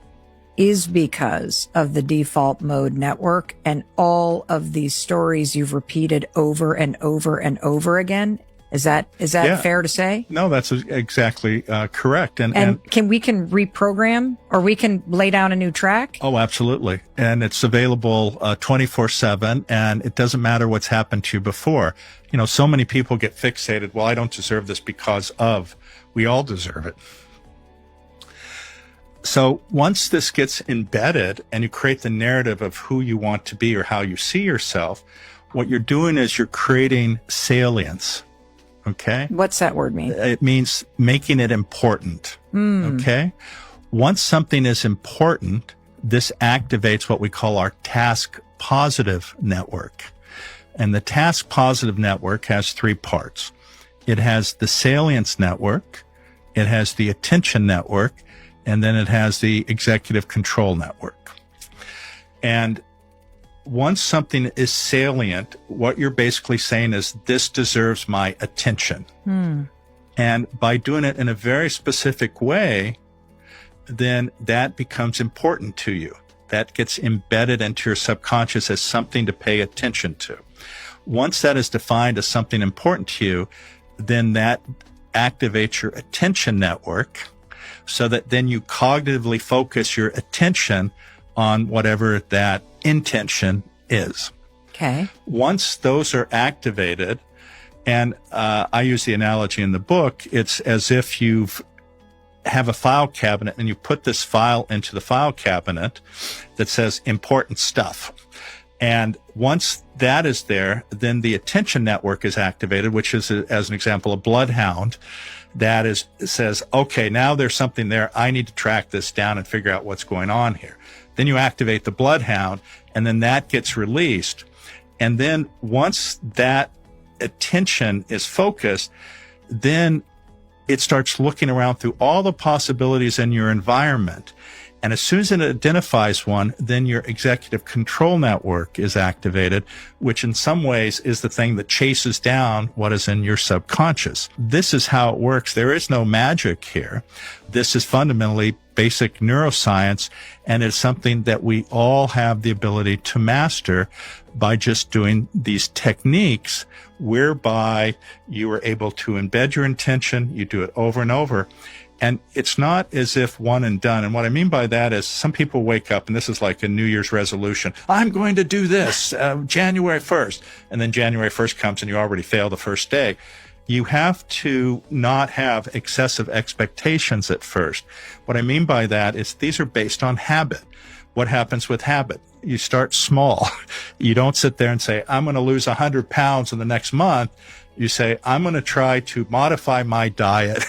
is because of the default mode network and all of these stories you've repeated over and over and over again. Is that fair to say? No, that's exactly correct. And we can reprogram, or we can lay down a new track? Oh, absolutely. And it's available 24/7, and it doesn't matter what's happened to you before. You know, so many people get fixated, well, I don't deserve this because of. We all deserve it. So once this gets embedded and you create the narrative of who you want to be or how you see yourself, what you're doing is you're creating salience. Okay. What's that word mean? It means making it important. Okay. Once something is important, this activates what we call our task positive network. And the task positive network has 3 parts. It has the salience network, it has the attention network, and then it has the executive control network. And once something is salient, what you're basically saying is, this deserves my attention. And by doing it in a very specific way, then that becomes important to you. That gets embedded into your subconscious as something to pay attention to. Once that is defined as something important to you, then that activates your attention network so that then you cognitively focus your attention on whatever that intention is. Okay. Once those are activated, and I use the analogy in the book, it's as if you have a file cabinet and you put this file into the file cabinet that says important stuff. And once that is there, then the attention network is activated, which is, as an example, a bloodhound that says, okay, now there's something there. I need to track this down and figure out what's going on here. Then you activate the bloodhound, and then that gets released. And then once that attention is focused, then it starts looking around through all the possibilities in your environment. And as soon as it identifies one, then your executive control network is activated, which in some ways is the thing that chases down what is in your subconscious. This is how it works. There is no magic here. This is fundamentally basic neuroscience, and it's something that we all have the ability to master by just doing these techniques whereby you are able to embed your intention, you do it over and over. And it's not as if one and done. And what I mean by that is some people wake up, and this is like a New Year's resolution. I'm going to do this January 1st. And then January 1st comes and you already fail the first day. You have to not have excessive expectations at first. What I mean by that is these are based on habit. What happens with habit? You start small. You don't sit there and say, I'm going to lose 100 pounds in the next month. You say, I'm going to try to modify my diet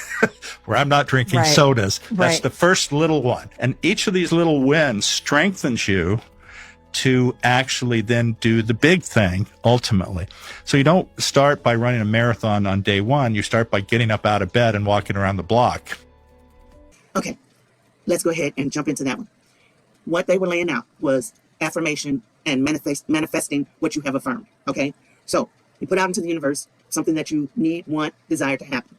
where I'm not drinking sodas. That's the first little one. And each of these little wins strengthens you to actually then do the big thing ultimately. So you don't start by running a marathon on day one. You start by getting up out of bed and walking around the block. Okay, let's go ahead and jump into that one. What they were laying out was affirmation and manifesting what you have affirmed. Okay, so you put out into the universe something that you need, want, desire to happen.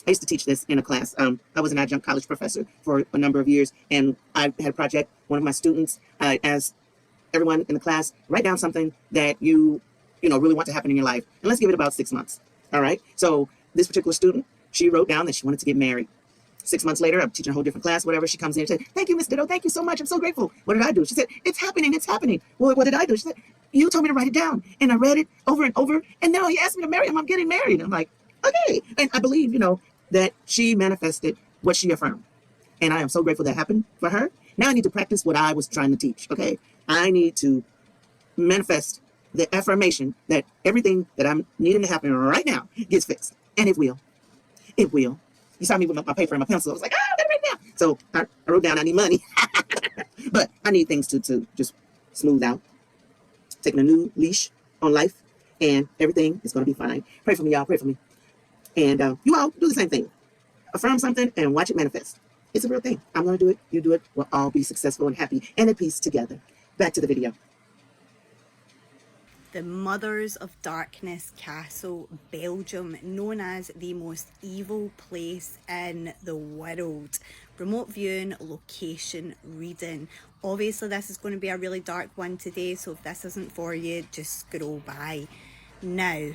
I used to teach this in a class. I was an adjunct college professor for a number of years, and I had a project. One of my students asked everyone in the class, write down something that you really want to happen in your life, and let's give it about 6 months. All right. So this particular student, she wrote down that she wanted to get married. 6 months later, I'm teaching a whole different class, whatever. She comes in and said, thank you, Miss Ditto. Thank you so much. I'm so grateful. What did I do? She said, it's happening. It's happening. Well, what did I do? She said, you told me to write it down. And I read it over and over. And now he asked me to marry him. I'm getting married. I'm like, okay. And I believe, that she manifested what she affirmed. And I am so grateful that happened for her. Now I need to practice what I was trying to teach. Okay. I need to manifest the affirmation that everything that I'm needing to happen right now gets fixed. And it will. It will. You saw me with my paper and my pencil. I was like, I got it right now. So I wrote down I need money. But I need things to just smooth out. Taking a new leash on life. And everything is going to be fine. Pray for me, y'all. Pray for me. And you all do the same thing. Affirm something and watch it manifest. It's a real thing. I'm going to do it. You do it. We'll all be successful and happy and at peace together. Back to the video. The Mothers of Darkness Castle, Belgium, known as the most evil place in the world. Remote viewing, location, reading. Obviously this is going to be a really dark one today, so if this isn't for you, just scroll by. Now,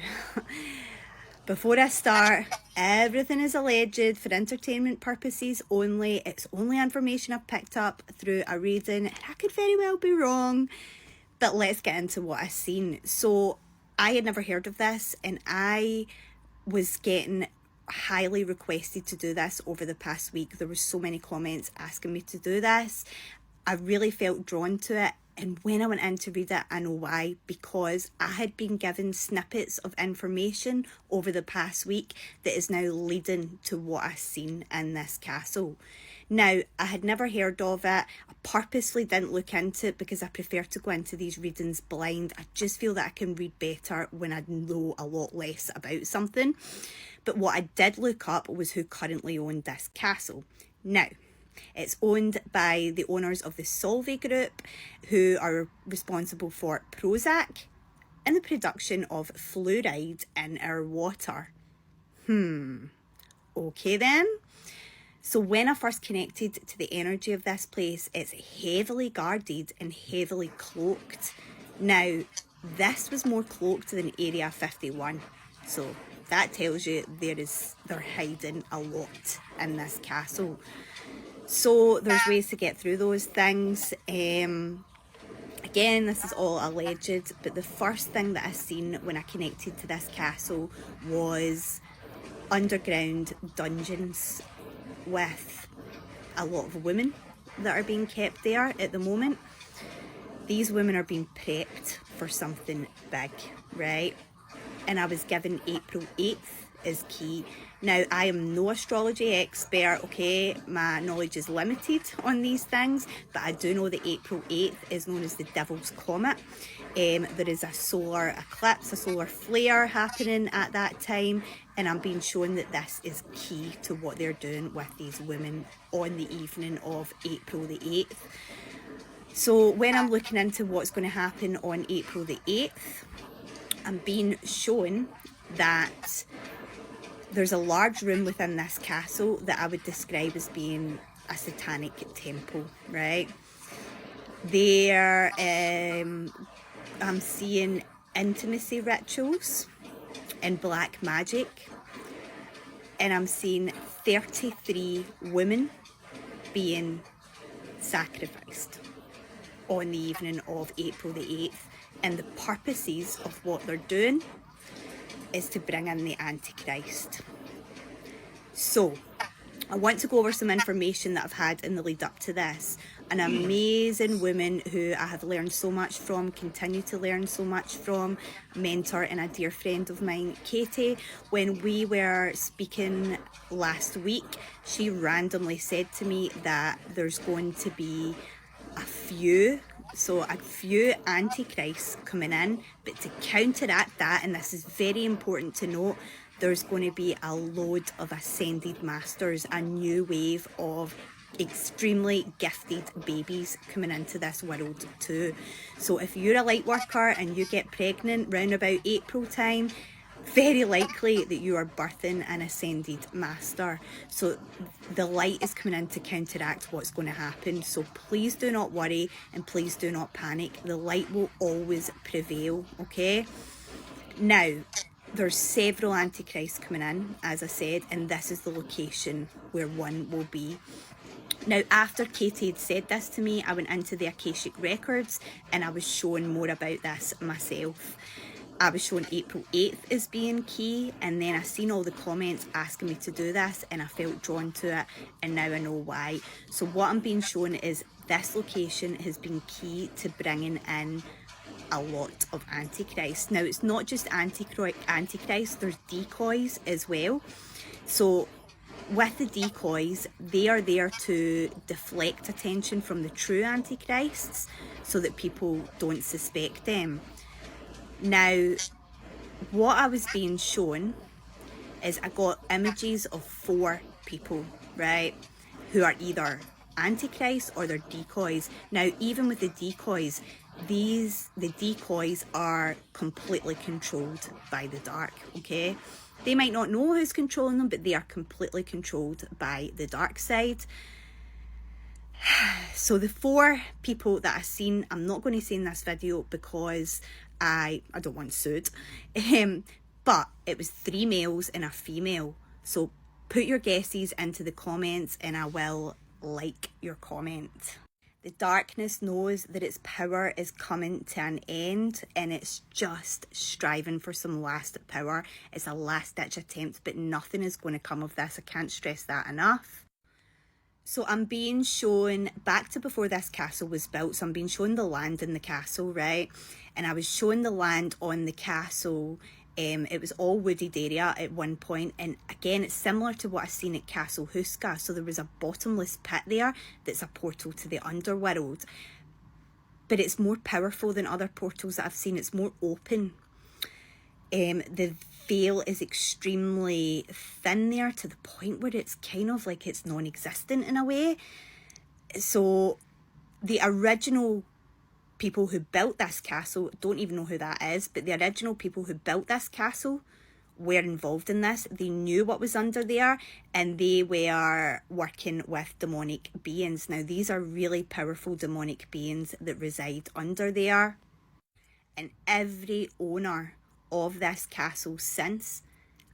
before I start, everything is alleged for entertainment purposes only. It's only information I've picked up through a reading. I could very well be wrong. But let's get into what I've seen. So I had never heard of this, and I was getting highly requested to do this over the past week. There were so many comments asking me to do this. I really felt drawn to it. And when I went in to read it, I know why. Because I had been given snippets of information over the past week that is now leading to what I've seen in this castle. Now, I had never heard of it. I purposely didn't look into it because I prefer to go into these readings blind. I just feel that I can read better when I know a lot less about something. But what I did look up was who currently owned this castle. Now, it's owned by the owners of the Solvay Group, who are responsible for Prozac and the production of fluoride in our water. Okay then. So when I first connected to the energy of this place, it's heavily guarded and heavily cloaked. Now, this was more cloaked than Area 51. So that tells you they're hiding a lot in this castle. So there's ways to get through those things. Again, this is all alleged, but the first thing that I seen when I connected to this castle was underground dungeons with a lot of women that are being kept there at the moment. These women are being prepped for something big, right? And I was given April 8th is key. Now, I am no astrology expert, okay? My knowledge is limited on these things, but I do know that April 8th is known as the Devil's Comet. There is a solar eclipse, a solar flare happening at that time, and I'm being shown that this is key to what they're doing with these women on the evening of April the 8th. So when I'm looking into what's going to happen on April the 8th, I'm being shown that there's a large room within this castle that I would describe as being a satanic temple, right? There, I'm seeing intimacy rituals and black magic, and I'm seeing 33 women being sacrificed on the evening of April the 8th, and the purposes of what they're doing is to bring in the Antichrist. So, I want to go over some information that I've had in the lead up to this. An amazing woman who I have learned so much from, continue to learn so much from, a mentor and a dear friend of mine, Katie. When we were speaking last week, she randomly said to me that there's going to be a few antichrists coming in, but to counteract that, and this is very important to note, there's going to be a load of ascended masters, a new wave of extremely gifted babies coming into this world too. So if you're a light worker and you get pregnant round about April time, very likely that you are birthing an ascended master. So the light is coming in to counteract what's going to happen. So please do not worry and please do not panic. The light will always prevail, okay? Now, there's several antichrists coming in, as I said, and this is the location where one will be. Now, after Katie had said this to me, I went into the Akashic Records and I was shown more about this myself. I was shown April 8th as being key, and then I seen all the comments asking me to do this and I felt drawn to it, and now I know why. So what I'm being shown is this location has been key to bringing in a lot of antichrists. Now, it's not just antichrists, there's decoys as well. So with the decoys, they are there to deflect attention from the true antichrists so that people don't suspect them. Now, what I was being shown is I got images of 4 people, right, who are either antichrists or they're decoys. Now, even with the decoys, the decoys are completely controlled by the dark, okay? They might not know who's controlling them, but they are completely controlled by the dark side. So the 4 people that I've seen, I'm not going to say in this video because I don't want sued, but it was 3 males and a female. So put your guesses into the comments and I will like your comment. The darkness knows that its power is coming to an end and it's just striving for some last power. It's a last ditch attempt, but nothing is going to come of this. I can't stress that enough. So I'm being shown back to before this castle was built. So I'm being shown the land in the castle, right? And I was shown the land on the castle. It was all wooded area at one point, and again it's similar to what I've seen at Castle Huska. So there was a bottomless pit there that's a portal to the underworld, but it's more powerful than other portals that I've seen. It's more open. The veil is extremely thin there to the point where it's kind of like it's non-existent in a way. So the original people who built this castle, don't even know who that is, but the original people who built this castle were involved in this. They knew what was under there and they were working with demonic beings. Now, these are really powerful demonic beings that reside under there, and every owner of this castle since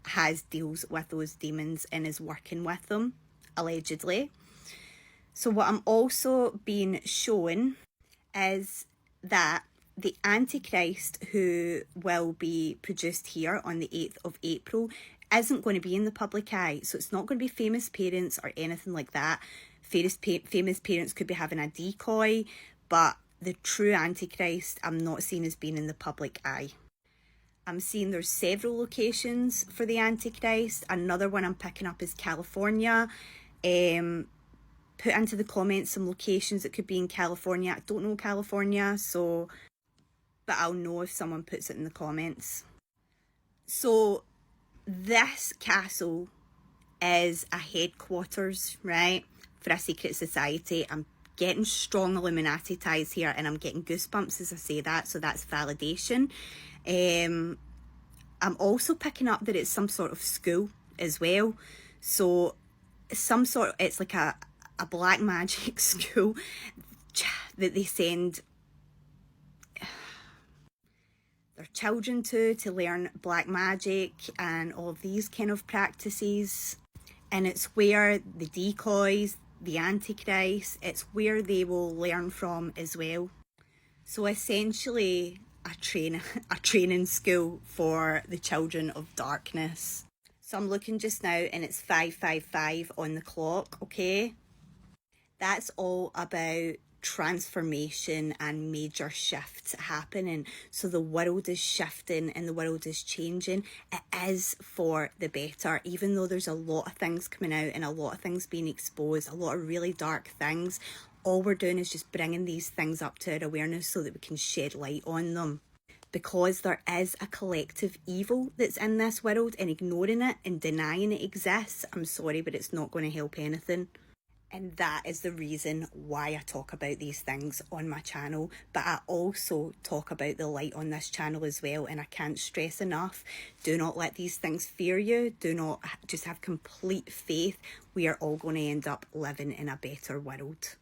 has deals with those demons and is working with them, allegedly. So what I'm also being shown is that the Antichrist who will be produced here on the 8th of April isn't going to be in the public eye. So it's not going to be famous parents or anything like that. Famous parents could be having a decoy, but the true Antichrist I'm not seeing as being in the public eye. I'm seeing there's several locations for the Antichrist. Another one I'm picking up is California. Put into the comments some locations that could be in California. I don't know California, but I'll know if someone puts it in the comments. So this castle is a headquarters, right, for a secret society. I'm getting strong Illuminati ties here, and I'm getting goosebumps as I say that, so that's validation. I'm also picking up that it's some sort of school as well. So it's like a black magic school that they send their children to learn black magic and all of these kind of practices. And it's where the decoys, the Antichrist, it's where they will learn from as well. So essentially a training school for the children of darkness. So I'm looking just now and it's 5:55 on the clock, okay? That's all about transformation and major shifts happening. So the world is shifting and the world is changing. It is for the better, even though there's a lot of things coming out and a lot of things being exposed, a lot of really dark things. All we're doing is just bringing these things up to our awareness so that we can shed light on them. Because there is a collective evil that's in this world, and ignoring it and denying it exists, I'm sorry, but it's not going to help anything. And that is the reason why I talk about these things on my channel. But I also talk about the light on this channel as well. And I can't stress enough, do not let these things fear you. Do not just have complete faith. We are all going to end up living in a better world.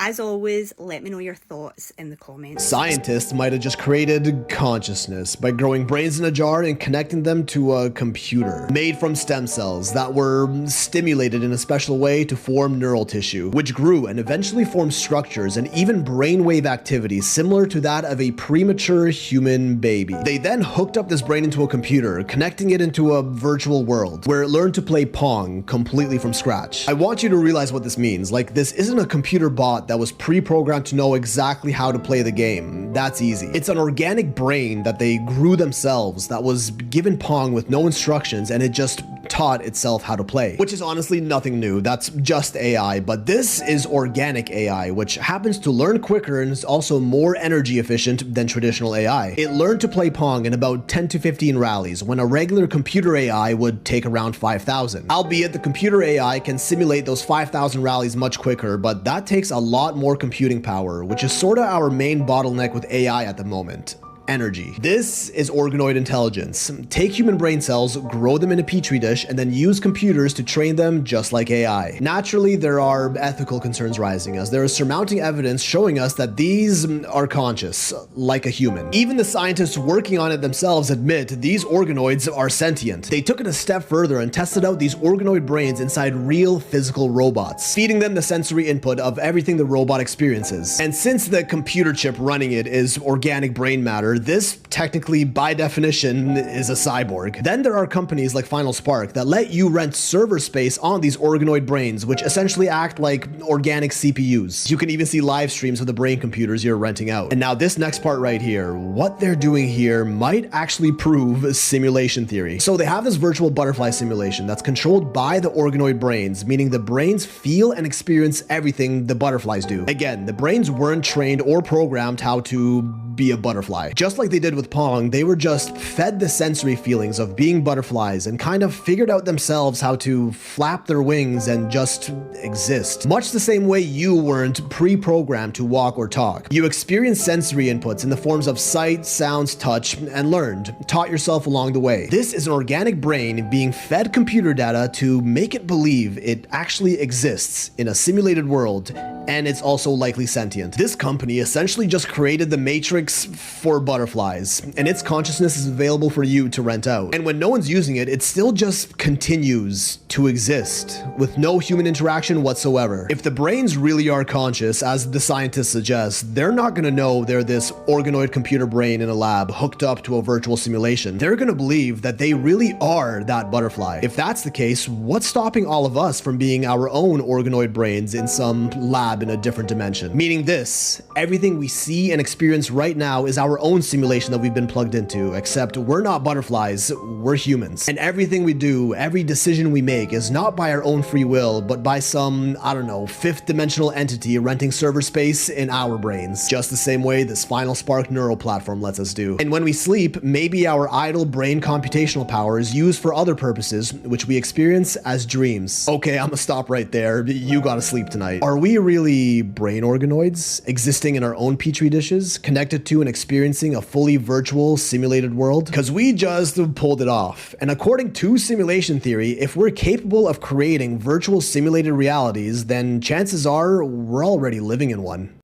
As always, let me know your thoughts in the comments. Scientists might have just created consciousness by growing brains in a jar and connecting them to a computer made from stem cells that were stimulated in a special way to form neural tissue, which grew and eventually formed structures and even brainwave activity similar to that of a premature human baby. They then hooked up this brain into a computer, connecting it into a virtual world where it learned to play Pong completely from scratch. I want you to realize what this means. Like, this isn't a computer bot that was pre-programmed to know exactly how to play the game. That's easy. It's an organic brain that they grew themselves that was given Pong with no instructions, and it just taught itself how to play, which is honestly nothing new. That's just AI, but this is organic AI, which happens to learn quicker and is also more energy efficient than traditional AI. It learned to play Pong in about 10 to 15 rallies, when a regular computer AI would take around 5,000. Albeit the computer AI can simulate those 5,000 rallies much quicker, but that takes a lot more computing power, which is sorta our main bottleneck with AI at the moment. Energy. This is organoid intelligence. Take human brain cells, grow them in a petri dish, and then use computers to train them just like AI. Naturally, there are ethical concerns rising as there is surmounting evidence showing us that these are conscious, like a human. Even the scientists working on it themselves admit these organoids are sentient. They took it a step further and tested out these organoid brains inside real physical robots, feeding them the sensory input of everything the robot experiences. And since the computer chip running it is organic brain matter, this technically, by definition, is a cyborg. Then there are companies like Final Spark that let you rent server space on these organoid brains, which essentially act like organic CPUs. You can even see live streams of the brain computers you're renting out. And now this next part right here, what they're doing here might actually prove simulation theory. So they have this virtual butterfly simulation that's controlled by the organoid brains, meaning the brains feel and experience everything the butterflies do. Again, the brains weren't trained or programmed how to be a butterfly. Just like they did with Pong, they were just fed the sensory feelings of being butterflies and kind of figured out themselves how to flap their wings and just exist. Much the same way you weren't pre-programmed to walk or talk. You experienced sensory inputs in the forms of sight, sounds, touch, and learned, taught yourself along the way. This is an organic brain being fed computer data to make it believe it actually exists in a simulated world, and it's also likely sentient. This company essentially just created the Matrix for butterflies, and its consciousness is available for you to rent out. And when no one's using it, it still just continues to exist with no human interaction whatsoever. If the brains really are conscious, as the scientists suggest, they're not going to know they're this organoid computer brain in a lab hooked up to a virtual simulation. They're going to believe that they really are that butterfly. If that's the case, what's stopping all of us from being our own organoid brains in some lab lab in a different dimension. Meaning this, everything we see and experience right now is our own simulation that we've been plugged into, except we're not butterflies, we're humans. And everything we do, every decision we make is not by our own free will, but by some, I don't know, fifth dimensional entity renting server space in our brains. Just the same way this Final Spark neural platform lets us do. And when we sleep, maybe our idle brain computational power is used for other purposes, which we experience as dreams. Okay, I'm gonna stop right there. You gotta sleep tonight. Are we really brain organoids, existing in our own petri dishes, connected to and experiencing a fully virtual, simulated world? Because we just pulled it off. And according to simulation theory, if we're capable of creating virtual simulated realities, then chances are we're already living in one.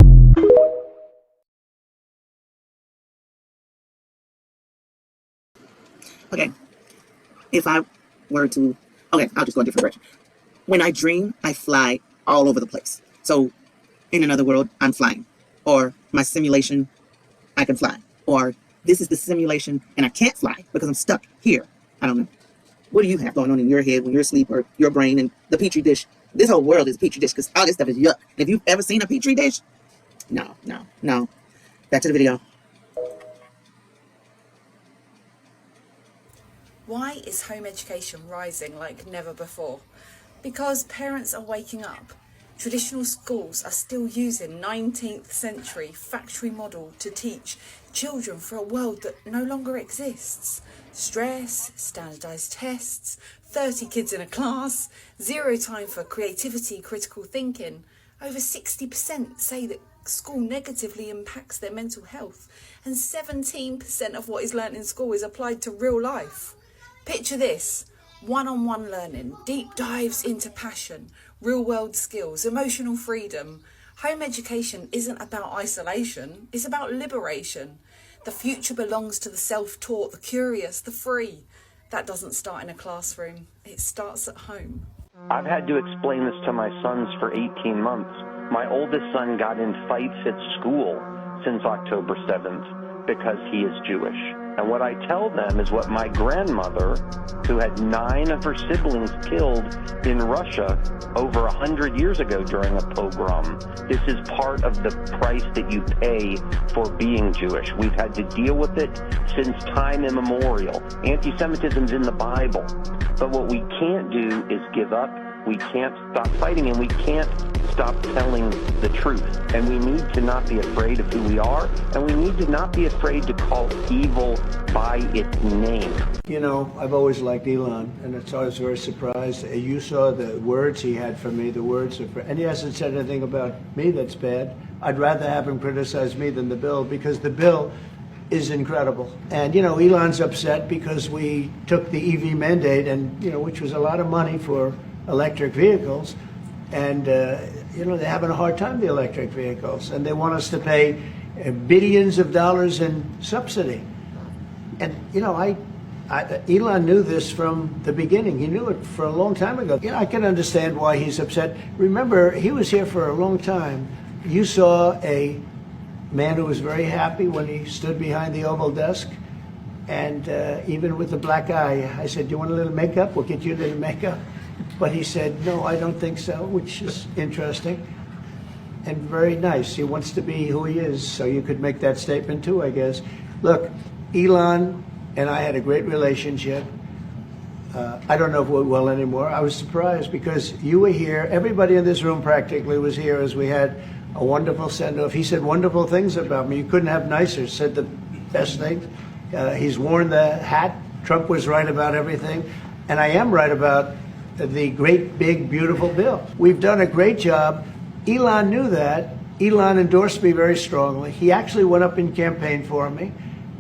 Okay, if I were to, okay, I'll just go a different direction. When I dream, I fly all over the place. So in another world, I'm flying. Or my simulation, I can fly. Or this is the simulation and I can't fly because I'm stuck here. I don't know. What do you have going on in your head when you're asleep, or your brain and the petri dish? This whole world is a petri dish because all this stuff is yuck. And if you've ever seen a petri dish, no. Back to the video. Why is home education rising like never before? Because parents are waking up. Traditional schools are still using 19th century factory model to teach children for a world that no longer exists. Stress, standardized tests, 30 kids in a class, zero time for creativity, critical thinking. Over 60% say that school negatively impacts their mental health, and 17% of what is learnt in school is applied to real life. Picture this: one-on-one learning, deep dives into passion, real-world skills, emotional freedom. Home education isn't about isolation, it's about liberation. The future belongs to the self-taught, the curious, the free. That doesn't start in a classroom, it starts at home. I've had to explain this to my sons for 18 months. My oldest son got in fights at school since October 7th because he is Jewish. And what I tell them is what my grandmother, who had 9 of her siblings killed in Russia over 100 years ago during a pogrom. This is part of the price that you pay for being Jewish. We've had to deal with it since time immemorial. Anti-Semitism's in the Bible. But what we can't do is give up. We can't stop fighting, and we can't stop telling the truth. And we need to not be afraid of who we are, and we need to not be afraid to call evil by its name. You know, I've always liked Elon, and it's always very surprised. You saw the words he had for me, the words of, and he hasn't said anything about me that's bad. I'd rather have him criticize me than the bill, because the bill is incredible. And, you know, Elon's upset because we took the EV mandate, and, you know, which was a lot of money for electric vehicles, and you know, they're having a hard time, the electric vehicles, and they want us to pay billions of dollars in subsidy. And you know, Elon knew this from the beginning. He knew it for a long time ago. You know, I can understand why he's upset. Remember, he was here for a long time. You saw a man who was very happy when he stood behind the Oval desk, and even with the black eye, I said, "Do you want a little makeup? We'll get you a little makeup." But he said, "No, I don't think so," which is interesting and very nice. He wants to be who he is, so you could make that statement too, I guess. Look, Elon and I had a great relationship. I don't know if we're well anymore. I was surprised because you were here. Everybody in this room practically was here as we had a wonderful send-off. He said wonderful things about me. You couldn't have nicer. Said the best things. He's worn the hat. Trump was right about everything. And I am right about the great, big, beautiful bill. We've done a great job. Elon knew that. Elon endorsed me very strongly. He actually went up and campaigned for me.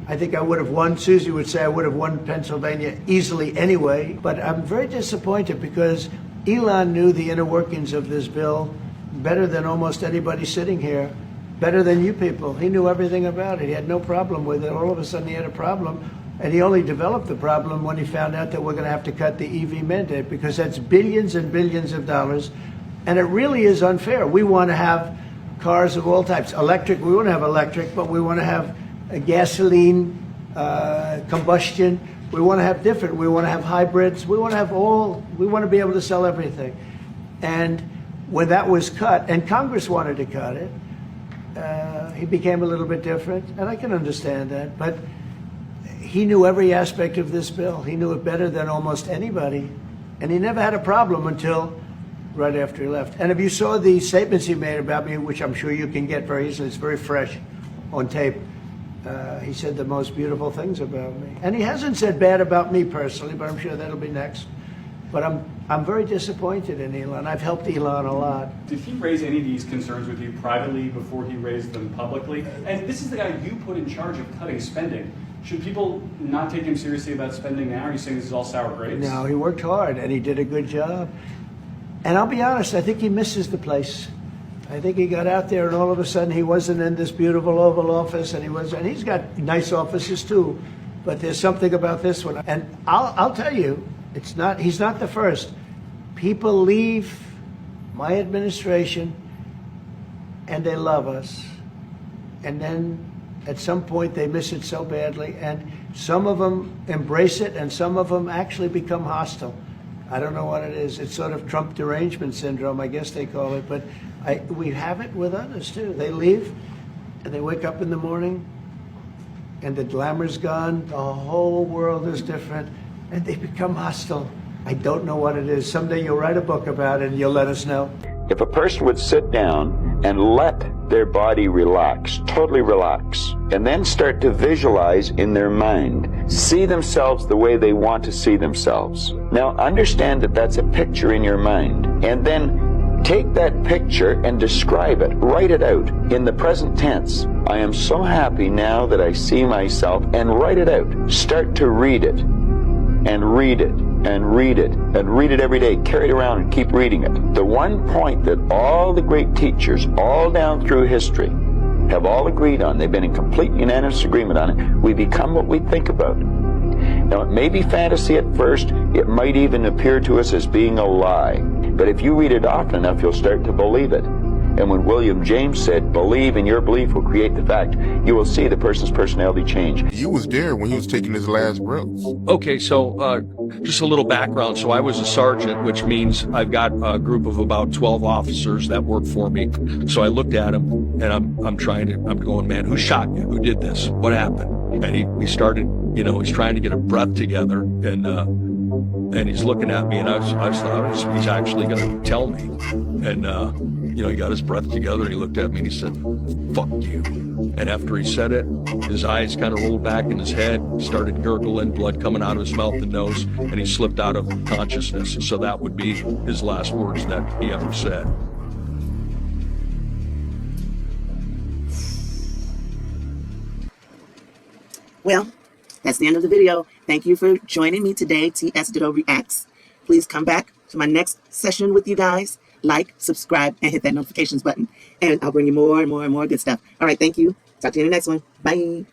I think I would have won. Susie would say I would have won Pennsylvania easily anyway. But I'm very disappointed because Elon knew the inner workings of this bill better than almost anybody sitting here, better than you people. He knew everything about it. He had no problem with it. All of a sudden he had a problem. And he only developed the problem when he found out that we're going to have to cut the EV mandate, because that's billions and billions of dollars. And it really is unfair. We want to have cars of all types. Electric, we want to have electric, but we want to have a gasoline, combustion. We want to have different. We want to have hybrids. We want to have all. We want to be able to sell everything. And when that was cut, and Congress wanted to cut it, he became a little bit different, and I can understand that. But he knew every aspect of this bill. He knew it better than almost anybody, and he never had a problem until right after he left. And if you saw the statements he made about me, which I'm sure you can get very easily, it's very fresh on tape, he said the most beautiful things about me. And he hasn't said bad about me personally, but I'm sure that'll be next. But I'm very disappointed in Elon. I've helped Elon a lot. Did he raise any of these concerns with you privately before he raised them publicly? And this is the guy you put in charge of cutting spending. Should people not take him seriously about spending now? Are you saying this is all sour grapes? No, he worked hard and he did a good job. And I'll be honest, I think he misses the place. I think he got out there and all of a sudden he wasn't in this beautiful Oval Office, and he's got nice offices too, but there's something about this one. And I'll tell you, he's not the first. People leave my administration and they love us. And then at some point they miss it so badly, and some of them embrace it and some of them actually become hostile. I don't know what it is. It's sort of Trump derangement syndrome, I guess they call it, but we have it with others too. They leave and they wake up in the morning and the glamour's gone, the whole world is different, and they become hostile. I don't know what it is. Someday you'll write a book about it and you'll let us know. If a person would sit down and let their body relax, totally relax, and then start to visualize in their mind, see themselves the way they want to see themselves. Now understand that that's a picture in your mind, and then take that picture and describe it, write it out in the present tense. I am so happy now that I see myself, and write it out. Start to read it, and read it, and read it, and read it every day. Carry it around and keep reading it. The one point that all the great teachers all down through history have all agreed on, they've been in complete unanimous agreement on it, we become what we think about. Now it may be fantasy at first, it might even appear to us as being a lie, but if you read it often enough, you'll start to believe it. And when William James said, believe and your belief will create the fact, you will see the person's personality change. You was there when he was taking his last breaths. Okay, so just a little background. So I was a sergeant, which means I've got a group of about 12 officers that work for me. So I looked at him and I'm going, man, who shot you? Who did this? What happened? And he started, he's trying to get a breath together, and he's looking at me, and I thought he's actually going to tell me. And, he got his breath together, and he looked at me and he said, fuck you. And after he said it, his eyes kind of rolled back in his head, started gurgling, blood coming out of his mouth and nose, and he slipped out of consciousness. So that would be his last words that he ever said. Well, that's the end of the video. Thank you for joining me today, TSDitto Reacts. Please come back to my next session with you guys. Like, subscribe, and hit that notifications button. And I'll bring you more and more and more good stuff. All right, thank you. Talk to you in the next one. Bye.